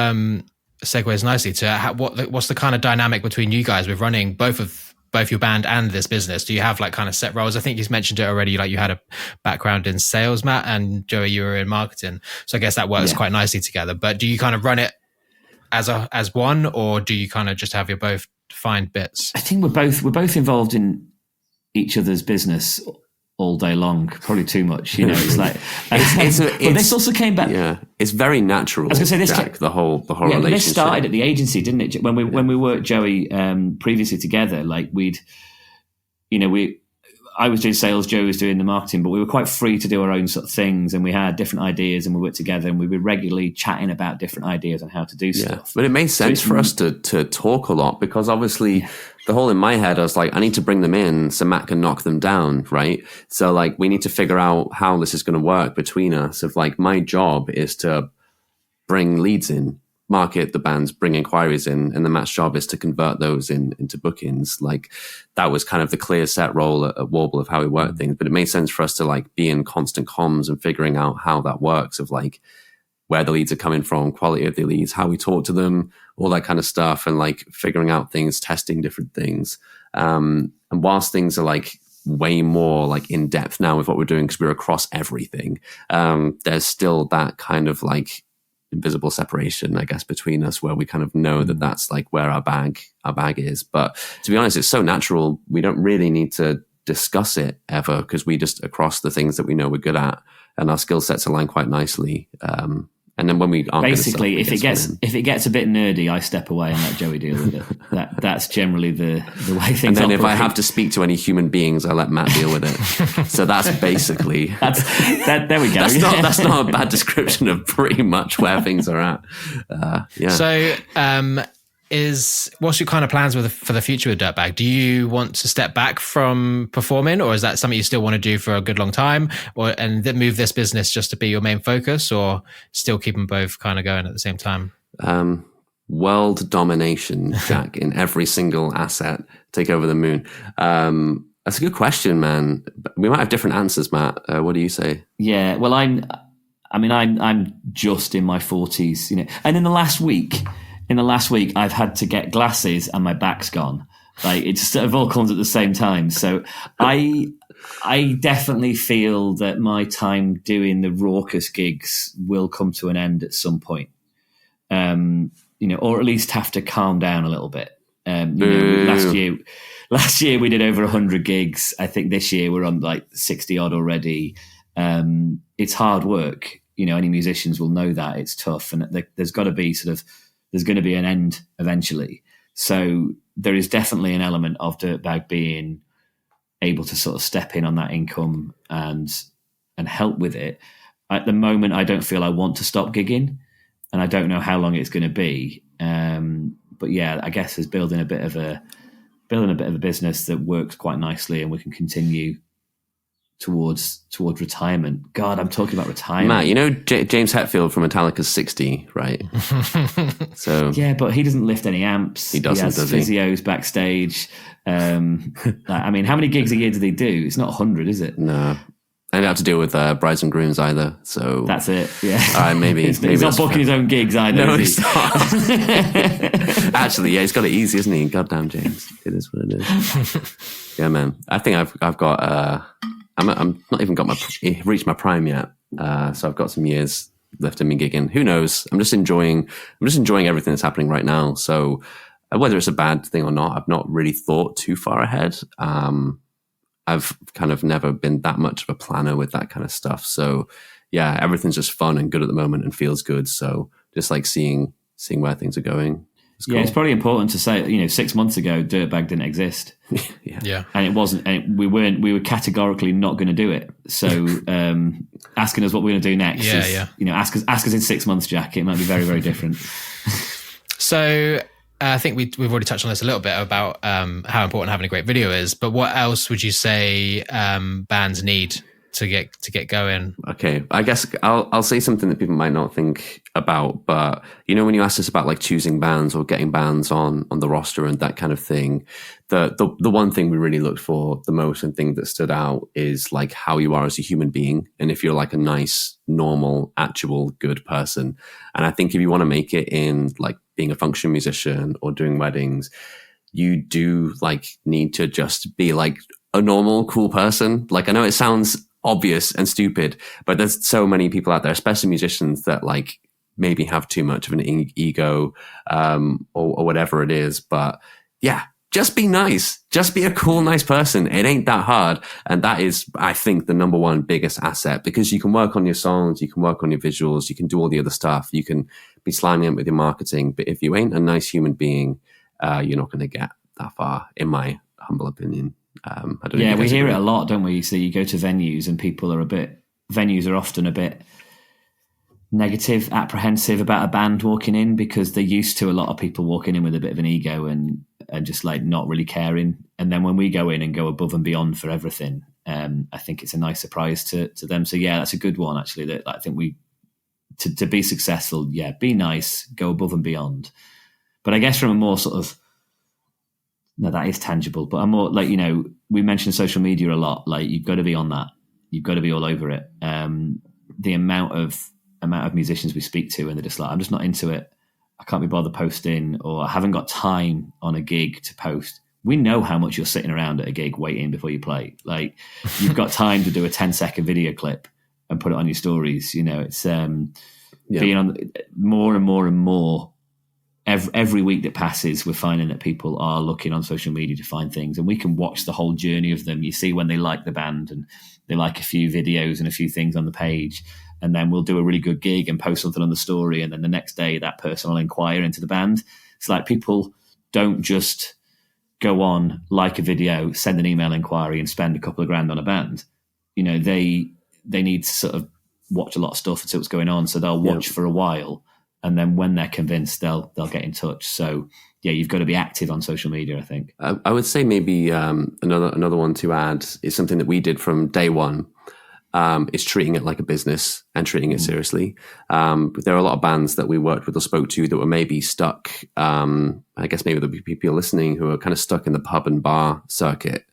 segues nicely to what's the kind of dynamic between you guys with running both your band and this business. Do you have like kind of set roles? I think you mentioned it already, like you had a background in sales, Matt, and Joey, you were in marketing, so I guess that works quite nicely together. But do you kind of run it as one, or do you kind of just have your both defined bits? I think we're both involved in each other's business all day long, probably too much, you know. It's like, but this also came back. Yeah, it's very natural. I was going to say Jack, the whole relationship. This started at the agency, didn't it? When we worked, Joey, previously together, like I was doing sales, Joey was doing the marketing, but we were quite free to do our own sort of things, and we had different ideas, and we worked together, and we were regularly chatting about different ideas on how to do stuff. But it made sense for us to talk a lot, because obviously the whole in my head, I was like, I need to bring them in so Matt can knock them down, right? So like, we need to figure out how this is going to work between us. If like my job is to bring leads in, market the bands, bring inquiries in, and then Matt's job is to convert those into bookings. Like that was kind of the clear set role at Warble of how we work things. But it made sense for us to like be in constant comms and figuring out how that works, of like where the leads are coming from, quality of the leads, how we talk to them, all that kind of stuff, and like figuring out things, testing different things. And whilst things are like way more like in depth now with what we're doing because we're across everything, there's still that kind of like invisible separation, I guess, between us, where we kind of know that that's like where our bag is. But to be honest, it's so natural, we don't really need to discuss it ever, because we just across the things that we know we're good at, and our skill sets align quite nicely. And then when we aren't basically, if it gets a bit nerdy, I step away and let Joey deal with it. That's generally the way things. And then operate. if I have to speak to any human beings, I let Matt deal with it. So that's basically there we go. That's not a bad description of pretty much where things are at. Yeah. So, what's your kind of plans for the future with Dirtbag? Do you want to step back from performing, or is that something you still want to do for a good long time, and then move this business just to be your main focus, or still keep them both kind of going at the same time? World domination, Jack, in every single asset, take over the moon. That's a good question, man. We might have different answers, Matt. What do you say? Yeah, well, I'm just in my 40s, and in the last week, I've had to get glasses and my back's gone. Like, it sort of all comes at the same time. So I definitely feel that my time doing the raucous gigs will come to an end at some point. Or at least have to calm down a little bit. Last year we did over 100 gigs. I think this year we're on like 60 odd already. It's hard work. Any musicians will know that it's tough, and there's got to be there's going to be an end eventually. So there is definitely an element of Dirtbag being able to sort of step in on that income and help with it. At the moment, I don't feel I want to stop gigging, and I don't know how long it's going to be. But yeah, I guess it's building a bit of a business that works quite nicely, and we can continue towards retirement. God, I'm talking about retirement. Matt, James Hetfield from Metallica's 60, right? So yeah, but he doesn't lift any amps. He doesn't, has physios backstage. How many gigs a year do they do? It's not 100, is it? No. I don't have to deal with brides and grooms either, so that's it. Yeah, all right, maybe he's not booking his own gigs either. No, he's not. Actually, yeah, he's got it easy, isn't he? Goddamn, James, it is what it is. Yeah, man. I think I've got. I'm not even reached my prime yet, so I've got some years left in me gigging. Who knows? I'm just enjoying everything that's happening right now. So whether it's a bad thing or not, I've not really thought too far ahead. I've kind of never been that much of a planner with that kind of stuff. So yeah, everything's just fun and good at the moment and feels good. So just like seeing where things are going. Cool. Yeah, it's probably important to say, 6 months ago, Dirtbag didn't exist. Yeah. And it wasn't, and we were categorically not going to do it. So asking us what we're going to do next ask us in 6 months, Jack. It might be very, very different. So I think we've already touched on this a little bit about how important having a great video is, but what else would you say bands need to get going? Okay, I guess I'll say something that people might not think about, but when you asked us about like choosing bands or getting bands on the roster and that kind of thing, the one thing we really looked for the most and thing that stood out is like how you are as a human being, and if you're like a nice, normal, actual good person. And I think if you want to make it in like being a function musician or doing weddings, you do like need to just be like a normal, cool person. Like, I know it sounds obvious and stupid, but there's so many people out there, especially musicians, that like maybe have too much of an ego or whatever it is. But yeah, just be nice. Just be a cool, nice person. It ain't that hard. And that is, I think, the number one biggest asset, because you can work on your songs, you can work on your visuals, you can do all the other stuff. You can be slamming it with your marketing. But if you ain't a nice human being, you're not going to get that far, in my humble opinion. I don't know. Yeah, we hear it a lot, don't we? So you go to venues and people are venues are often a bit negative, apprehensive about a band walking in, because they're used to a lot of people walking in with a bit of an ego and just like not really caring. And then when we go in and go above and beyond for everything, I think it's a nice surprise to them. So yeah, that's a good one actually, that I think we to be successful, yeah, be nice, go above and beyond. But I guess from a more sort of, no, that is tangible, but I'm more like, we mentioned social media a lot. Like, you've got to be on that. You've got to be all over it. The amount of musicians we speak to, and they're just like, I'm just not into it. I can't be bothered posting, or I haven't got time on a gig to post. We know how much you're sitting around at a gig waiting before you play. Like, you've got time to do a 10-second video clip and put it on your stories. It's being on more and more and more. Every week that passes, we're finding that people are looking on social media to find things, and we can watch the whole journey of them. You see when they like the band and they like a few videos and a few things on the page, and then we'll do a really good gig and post something on the story, and then the next day that person will inquire into the band. It's like, people don't just go on, like a video, send an email inquiry and spend a couple of grand on a band. They need to sort of watch a lot of stuff and see what's going on, so they'll watch for a while. And then when they're convinced, they'll get in touch. So yeah, you've got to be active on social media, I think. I would say maybe another one to add is something that we did from day one. Is treating it like a business and treating it seriously. There are a lot of bands that we worked with or spoke to that were maybe stuck. I guess maybe there'll be people listening who are kind of stuck in the pub and bar circuit,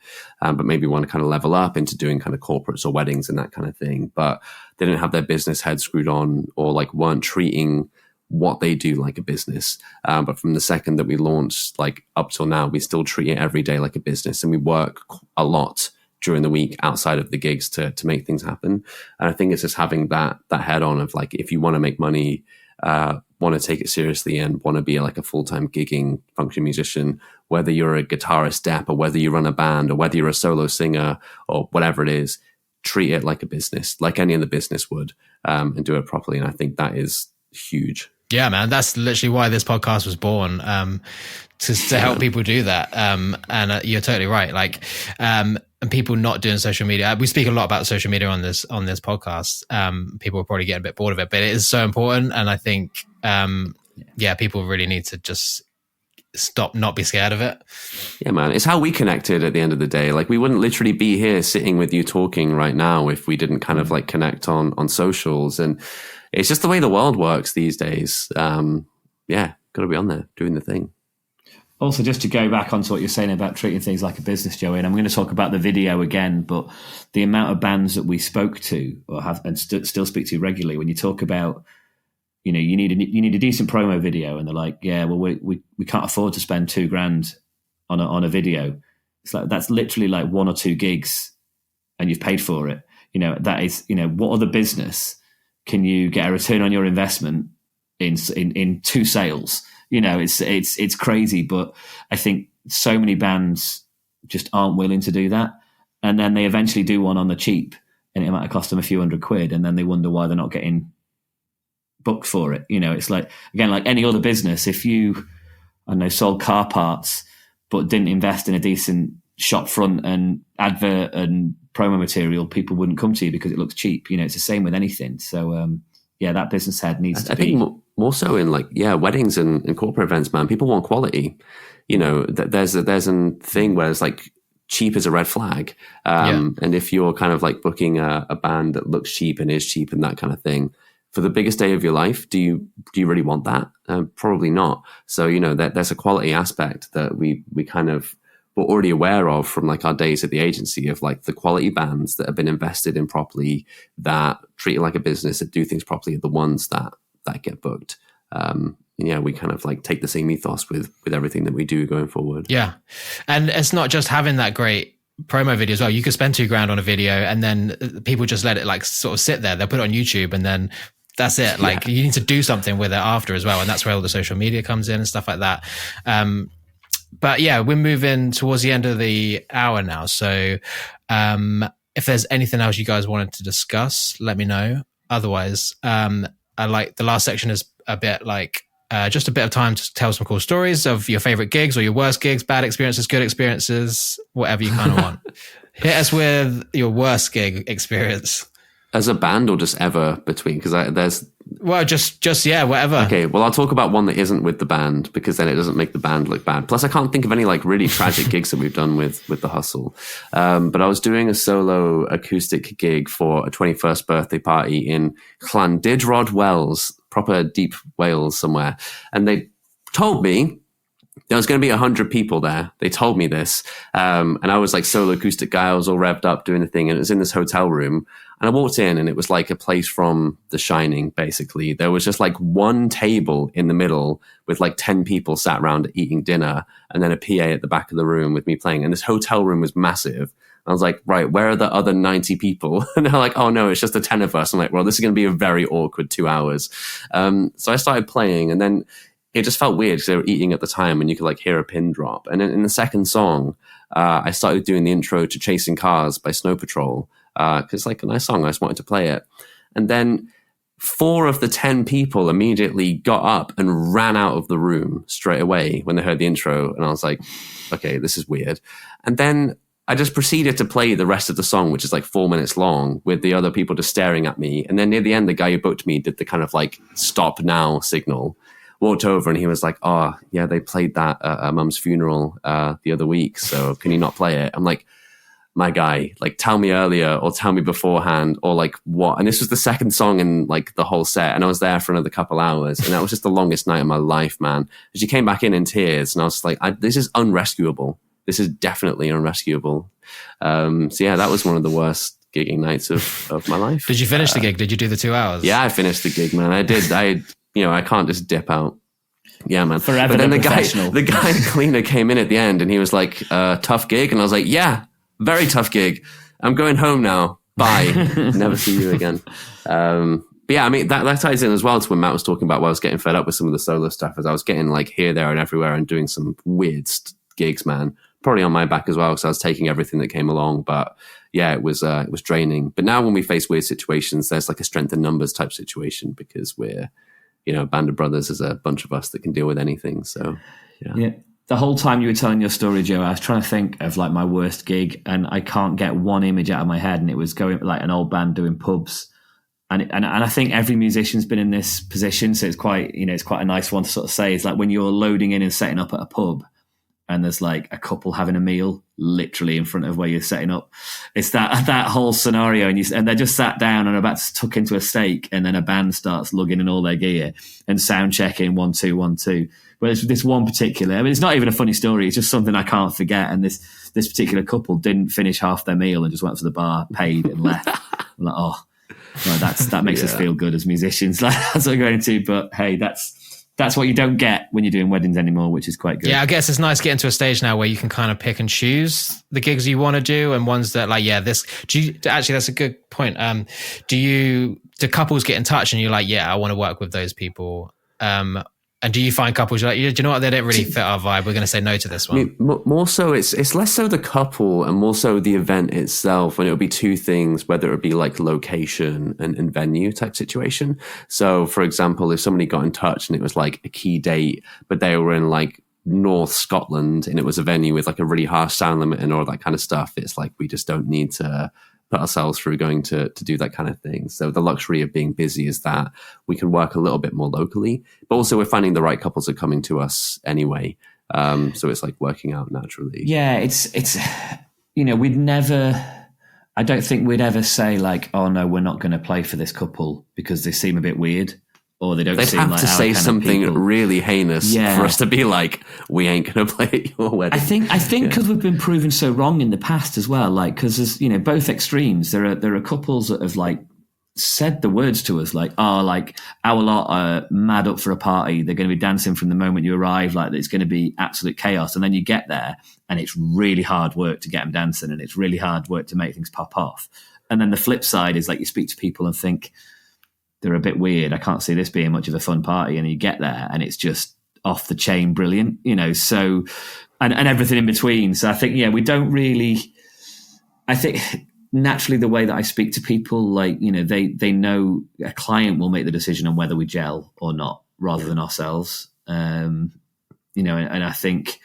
but maybe want to kind of level up into doing kind of corporates or weddings and that kind of thing. But they didn't have their business head screwed on, or like weren't treating what they do like a business. But from the second that we launched, like up till now, we still treat it every day like a business, and we work a lot during the week outside of the gigs to make things happen. And I think it's just having that head on of like, if you want to make money, want to take it seriously and want to be like a full-time gigging function musician, whether you're a guitarist step or whether you run a band or whether you're a solo singer or whatever it is, treat it like a business, like any other business would, and do it properly. And I think that is huge. Yeah, man, that's literally why this podcast was born, to help people do that. And you're totally right. Like, and people not doing social media. We speak a lot about social media on this podcast. People are probably getting a bit bored of it, but it is so important. And I think, people really need to just not be scared of it. Yeah, man. It's how we connected at the end of the day. Like, we wouldn't literally be here sitting with you talking right now if we didn't kind of like connect on socials. And it's just the way the world works these days. Got to be on there doing the thing. Also, just to go back onto what you're saying about treating things like a business, Joey, and I'm going to talk about the video again, but the amount of bands that we spoke to or have and still speak to regularly, when you talk about, you need a decent promo video, and they're like, yeah, well, we can't afford to spend $2,000 on a video. It's like, that's literally like 1 or 2 gigs, and you've paid for it. That is, what other business can you get a return on your investment in 2 sales? It's crazy, but I think so many bands just aren't willing to do that. And then they eventually do one on the cheap, and it might have cost them a few £100, and then they wonder why they're not getting booked for it. It's like, again, like any other business, if you, sold car parts, but didn't invest in a decent shop front and advert and promo material, people wouldn't come to you because it looks cheap. It's the same with anything. So, that business head needs to be. I think more so in weddings and corporate events, man, people want quality. There's a thing where it's like cheap is a red flag. And if you're kind of like booking a band that looks cheap and is cheap and that kind of thing, for the biggest day of your life, do you really want that? Probably not. So, there's a quality aspect that we kind of were already aware of from like our days at the agency, of like the quality bands that have been invested in properly, that treat it like a business, that do things properly, are the ones that get booked. We kind of like take the same ethos with everything that we do going forward. Yeah. And it's not just having that great promo video as well. You could spend $2,000 on a video, and then people just let it like sort of sit there. They'll put it on YouTube, and then that's it. Like, you need to do something with it after as well. And that's where all the social media comes in and stuff like that. But yeah, we're moving towards the end of the hour now. So if there's anything else you guys wanted to discuss, let me know. Otherwise, I like the last section is a bit like just a bit of time to tell some cool stories of your favorite gigs or your worst gigs, bad experiences, good experiences, whatever you kind of want. Hit us with your worst gig experience. As a band, or just ever between? Because Well, just yeah, whatever. Okay, well, I'll talk about one that isn't with the band because then it doesn't make the band look bad. Plus, I can't think of any like really tragic gigs that we've done with the Hustle. But I was doing a solo acoustic gig for a 21st birthday party in Llandudrod, Wales, proper deep Wales somewhere, and they told me there was going to be 100 people there. They told me this. And I was like solo acoustic guy. I was all revved up doing the thing. And it was in this hotel room. And I walked in and it was like a place from The Shining, basically. There was just like one table in the middle with like 10 people sat around eating dinner and then a PA at the back of the room with me playing. And this hotel room was massive. I was like, right, where are the other 90 people? And they're like, oh no, it's just the 10 of us. I'm like, well, this is going to be a very awkward 2 hours. So I started playing and then it just felt weird because they were eating at the time and you could like hear a pin drop. And then in the second song, I started doing the intro to Chasing Cars by Snow Patrol because it's like a nice song. I just wanted to play it. And then 4 of the 10 people immediately got up and ran out of the room straight away when they heard the intro. And I was like, okay, this is weird. And then I just proceeded to play the rest of the song, which is like 4 minutes long, with the other people just staring at me. And then near the end, the guy who booked me did the kind of like stop now signal. Walked over and he was like, oh, yeah, they played that at Mum's funeral the other week. So can you not play it? I'm like, my guy, like tell me earlier or tell me beforehand or like what? And this was the second song in like the whole set. And I was there for another couple hours. And that was just the longest night of my life, man. And she came back in tears and I was like, this is unrescuable. This is definitely unrescuable. So yeah, that was one of the worst gigging nights of my life. Did you finish the gig? Did you do the 2 hours? Yeah, I finished the gig, man. I did. I can't just dip out. Yeah, man. Forever. But then the guy cleaner came in at the end and he was like, tough gig. And I was like, yeah, very tough gig. I'm going home now. Bye. Never see you again. But yeah, I mean, that ties in as well to when Matt was talking about why I was getting fed up with some of the solo stuff as I was getting like here, there and everywhere and doing some weird gigs, man. Probably on my back as well because I was taking everything that came along. But yeah, it was draining. But now when we face weird situations, there's like a strength in numbers type situation because we're, a band of brothers is a bunch of us that can deal with anything. So, yeah. The whole time you were telling your story, Joe, I was trying to think of like my worst gig and I can't get one image out of my head. And it was going like an old band doing pubs. And I think every musician's been in this position. So it's quite a nice one to sort of say. It's like when you're loading in and setting up at a pub and there's like a couple having a meal literally in front of where you're setting up. It's that whole scenario and they're just sat down and about to tuck into a steak and then a band starts lugging in all their gear and sound checking 1 2 1 2. But it's this one particular, I mean, it's not even a funny story. It's just something I can't forget. And this particular couple didn't finish half their meal and just went to the bar, paid and left. I'm like, oh, well, that makes us feel good as musicians. Like, that's what we're going to, but hey, that's what you don't get when you're doing weddings anymore, which is quite good. Yeah, I guess it's nice getting to a stage now where you can kind of pick and choose the gigs you want to do and ones that like, yeah, actually, that's a good point. Do couples get in touch and you're like, yeah, I want to work with those people? And do you find couples you're like, do you know what? They don't really fit our vibe. We're going to say no to this one. I mean, more so, it's less so the couple and more so the event itself. When it would be two things, whether it would be like location and venue type situation. So, for example, if somebody got in touch and it was like a key date, but they were in like North Scotland and it was a venue with like a really harsh sound limit and all that kind of stuff, it's like we just don't need to put ourselves through going to do that kind of thing. So the luxury of being busy is that we can work a little bit more locally, but also we're finding the right couples are coming to us anyway. So it's like working out naturally. Yeah, it's I don't think we'd ever say like, oh no, we're not going to play for this couple because they seem a bit weird. Or they don't They'd seem have like to say something people. Really heinous for us to be like, we ain't going to play at your wedding. I think because we've been proven so wrong in the past as well. Like, because there's both extremes. There are couples that have like said the words to us like, oh, like our lot are mad up for a party. They're going to be dancing from the moment you arrive. Like it's going to be absolute chaos. And then you get there and it's really hard work to get them dancing, and it's really hard work to make things pop off. And then the flip side is like you speak to people and think, they're a bit weird. I can't see this being much of a fun party. And you get there and it's just off the chain brilliant, so, and everything in between. So I think, we don't really, I think naturally the way that I speak to people, like, they know a client will make the decision on whether we gel or not rather than ourselves. And I think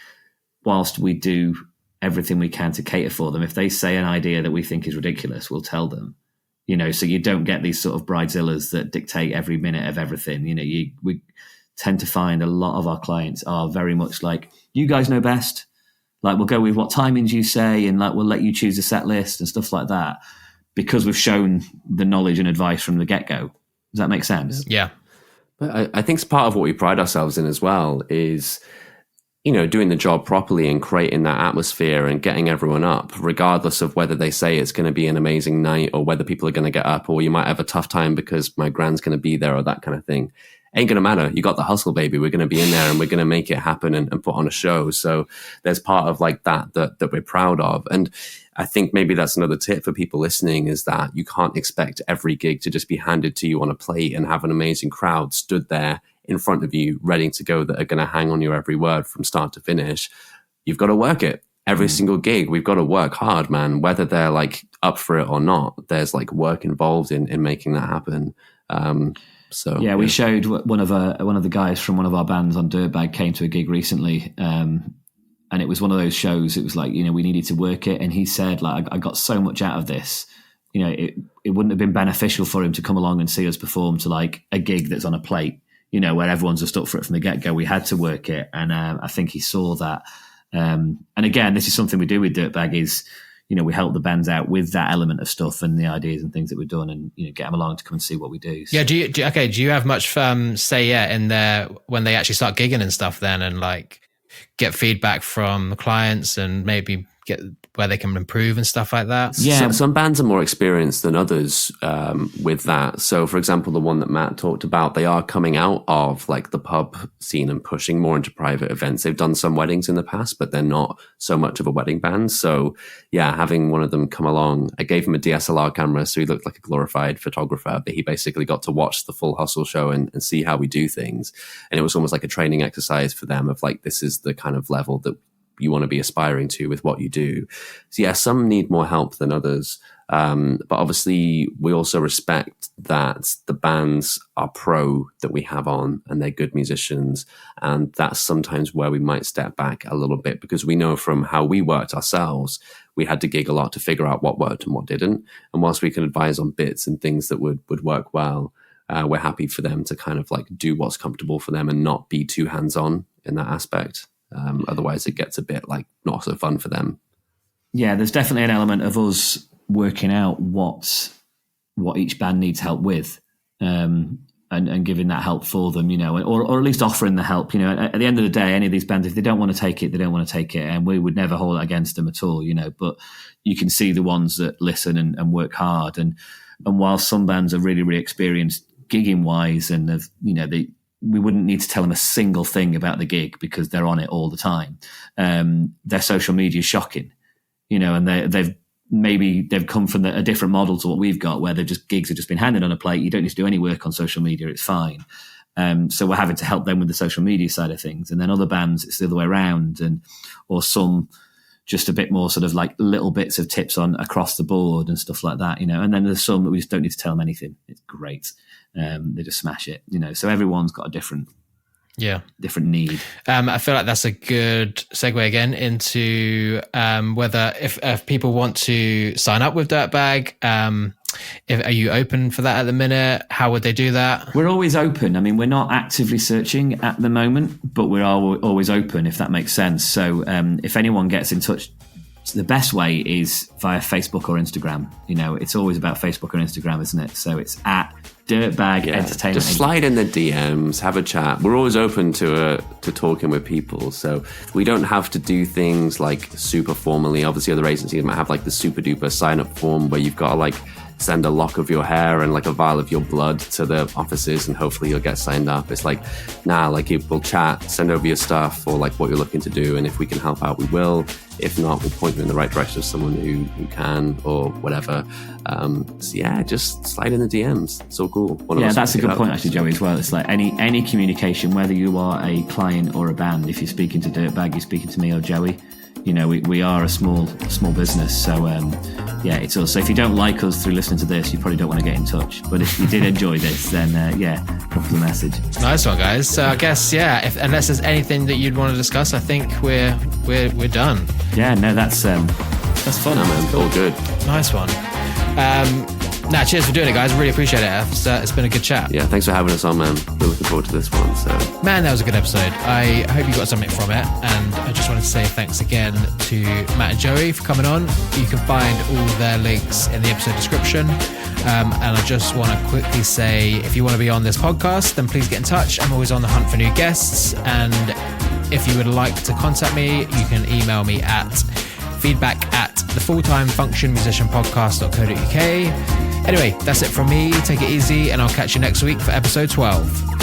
whilst we do everything we can to cater for them, if they say an idea that we think is ridiculous, we'll tell them. so you don't get these sort of bridezillas that dictate every minute of everything. We tend to find a lot of our clients are very much like, you guys know best. Like, we'll go with what timings you say, and like, we'll let you choose a set list and stuff like that, because we've shown the knowledge and advice from the get-go. Does that make sense? Yeah. But I think part of what we pride ourselves in as well is, doing the job properly and creating that atmosphere and getting everyone up, regardless of whether they say it's going to be an amazing night or whether people are going to get up, or you might have a tough time because my grand's going to be there or that kind of thing. Ain't going to matter. You got the hustle, baby. We're going to be in there and we're going to make it happen and put on a show. So there's part of like that we're proud of. And I think maybe that's another tip for people listening, is that you can't expect every gig to just be handed to you on a plate and have an amazing crowd stood there in front of you, ready to go, that are going to hang on your every word from start to finish. You've got to work it. Every single gig, we've got to work hard, man, whether they're like up for it or not. There's like work involved in making that happen. We showed one of the guys from one of our bands on Dirtbag came to a gig recently, and it was one of those shows. It was like, we needed to work it, and he said, like, I got so much out of this. It wouldn't have been beneficial for him to come along and see us perform to like a gig that's on a plate, where everyone's just up for it from the get go. We had to work it, and I think he saw that. And again, this is something we do with Dirtbag is, we help the bands out with that element of stuff and the ideas and things that we've done, and get them along to come and see what we do. So. Yeah. Do you have much say in there when they actually start gigging and stuff then, and like get feedback from the clients and maybe get where they can improve and stuff like that? Yeah, some bands are more experienced than others with that. So, for example, the one that Matt talked about, they are coming out of like the pub scene and pushing more into private events. They've done some weddings in the past, but they're not so much of a wedding band. So, yeah, having one of them come along, I gave him a DSLR camera, so he looked like a glorified photographer, but he basically got to watch the full hustle show and see how we do things. And it was almost like a training exercise for them of like, this is the kind of level that you want to be aspiring to with what you do. So yeah, some need more help than others. But obviously we also respect that the bands are pro that we have on, and they're good musicians. And that's sometimes where we might step back a little bit, because we know from how we worked ourselves, we had to gig a lot to figure out what worked and what didn't. And whilst we can advise on bits and things that would work well, we're happy for them to kind of like do what's comfortable for them and not be too hands-on in that aspect. Otherwise it gets a bit like not so fun for them. Yeah, there's definitely an element of us working out what each band needs help with, and giving that help for them, or at least offering the help. At the end of the day, any of these bands, if they don't want to take it, they don't want to take it, and we would never hold it against them at all, but you can see the ones that listen and work hard, and while some bands are really, really experienced gigging wise, and we wouldn't need to tell them a single thing about the gig because they're on it all the time. Their social media is shocking, and they've come from a different model to what we've got, where gigs have just been handed on a plate. You don't need to do any work on social media. It's fine. So we're having to help them with the social media side of things. And then other bands, it's the other way around, or some just a bit more sort of like little bits of tips on across the board and stuff like that, and then there's some that we just don't need to tell them anything. It's great. They just smash it, so everyone's got a different need. I feel like that's a good segue again into whether if people want to sign up with Dirtbag, are you open for that at the minute? How would they do that? We're always open. I mean, we're not actively searching at the moment, but we're always open, if that makes sense. So if anyone gets in touch, the best way is via Facebook or Instagram. It's always about Facebook or Instagram, isn't it? So it's at Dirtbag Entertainment. Just slide in the DMs, have a chat. We're always open to talking with people. So we don't have to do things like super formally. Obviously, other agencies might have like the super duper sign up form where you've got to like send a lock of your hair and like a vial of your blood to the offices and hopefully you'll get signed up. It's like, nah, like we'll chat, send over your stuff or like what you're looking to do. And if we can help out, we will. If not, we'll point you in the right direction of someone who can or whatever. So yeah, just slide in the DMs. It's so cool. Yeah, that's a good point actually, Joey, as well. It's like any communication, whether you are a client or a band, if you're speaking to Dirtbag, you're speaking to me or Joey. We are a small business, so it's us. So if you don't like us through listening to this, you probably don't want to get in touch. But if you did enjoy this, then drop us a message. Nice one, guys. So I guess unless there's anything that you'd want to discuss, I think we're done. Yeah, no, that's fun. Man, all good. Nice one. Nah, cheers for doing it, guys. Really appreciate it. It's been a good chat. Yeah, thanks for having us on, man. We're looking forward to this one. So, man, that was a good episode. I hope you got something from it, and I just wanted to say thanks again to Matt and Joey for coming on. You can find all their links in the episode description. And I just want to quickly say, if you want to be on this podcast, then please get in touch. I'm always on the hunt for new guests, and if you would like to contact me, you can email me at feedback@thefulltimefunctionmusicianpodcast.co.uk. Anyway, that's it from me. Take it easy, and I'll catch you next week for episode 12.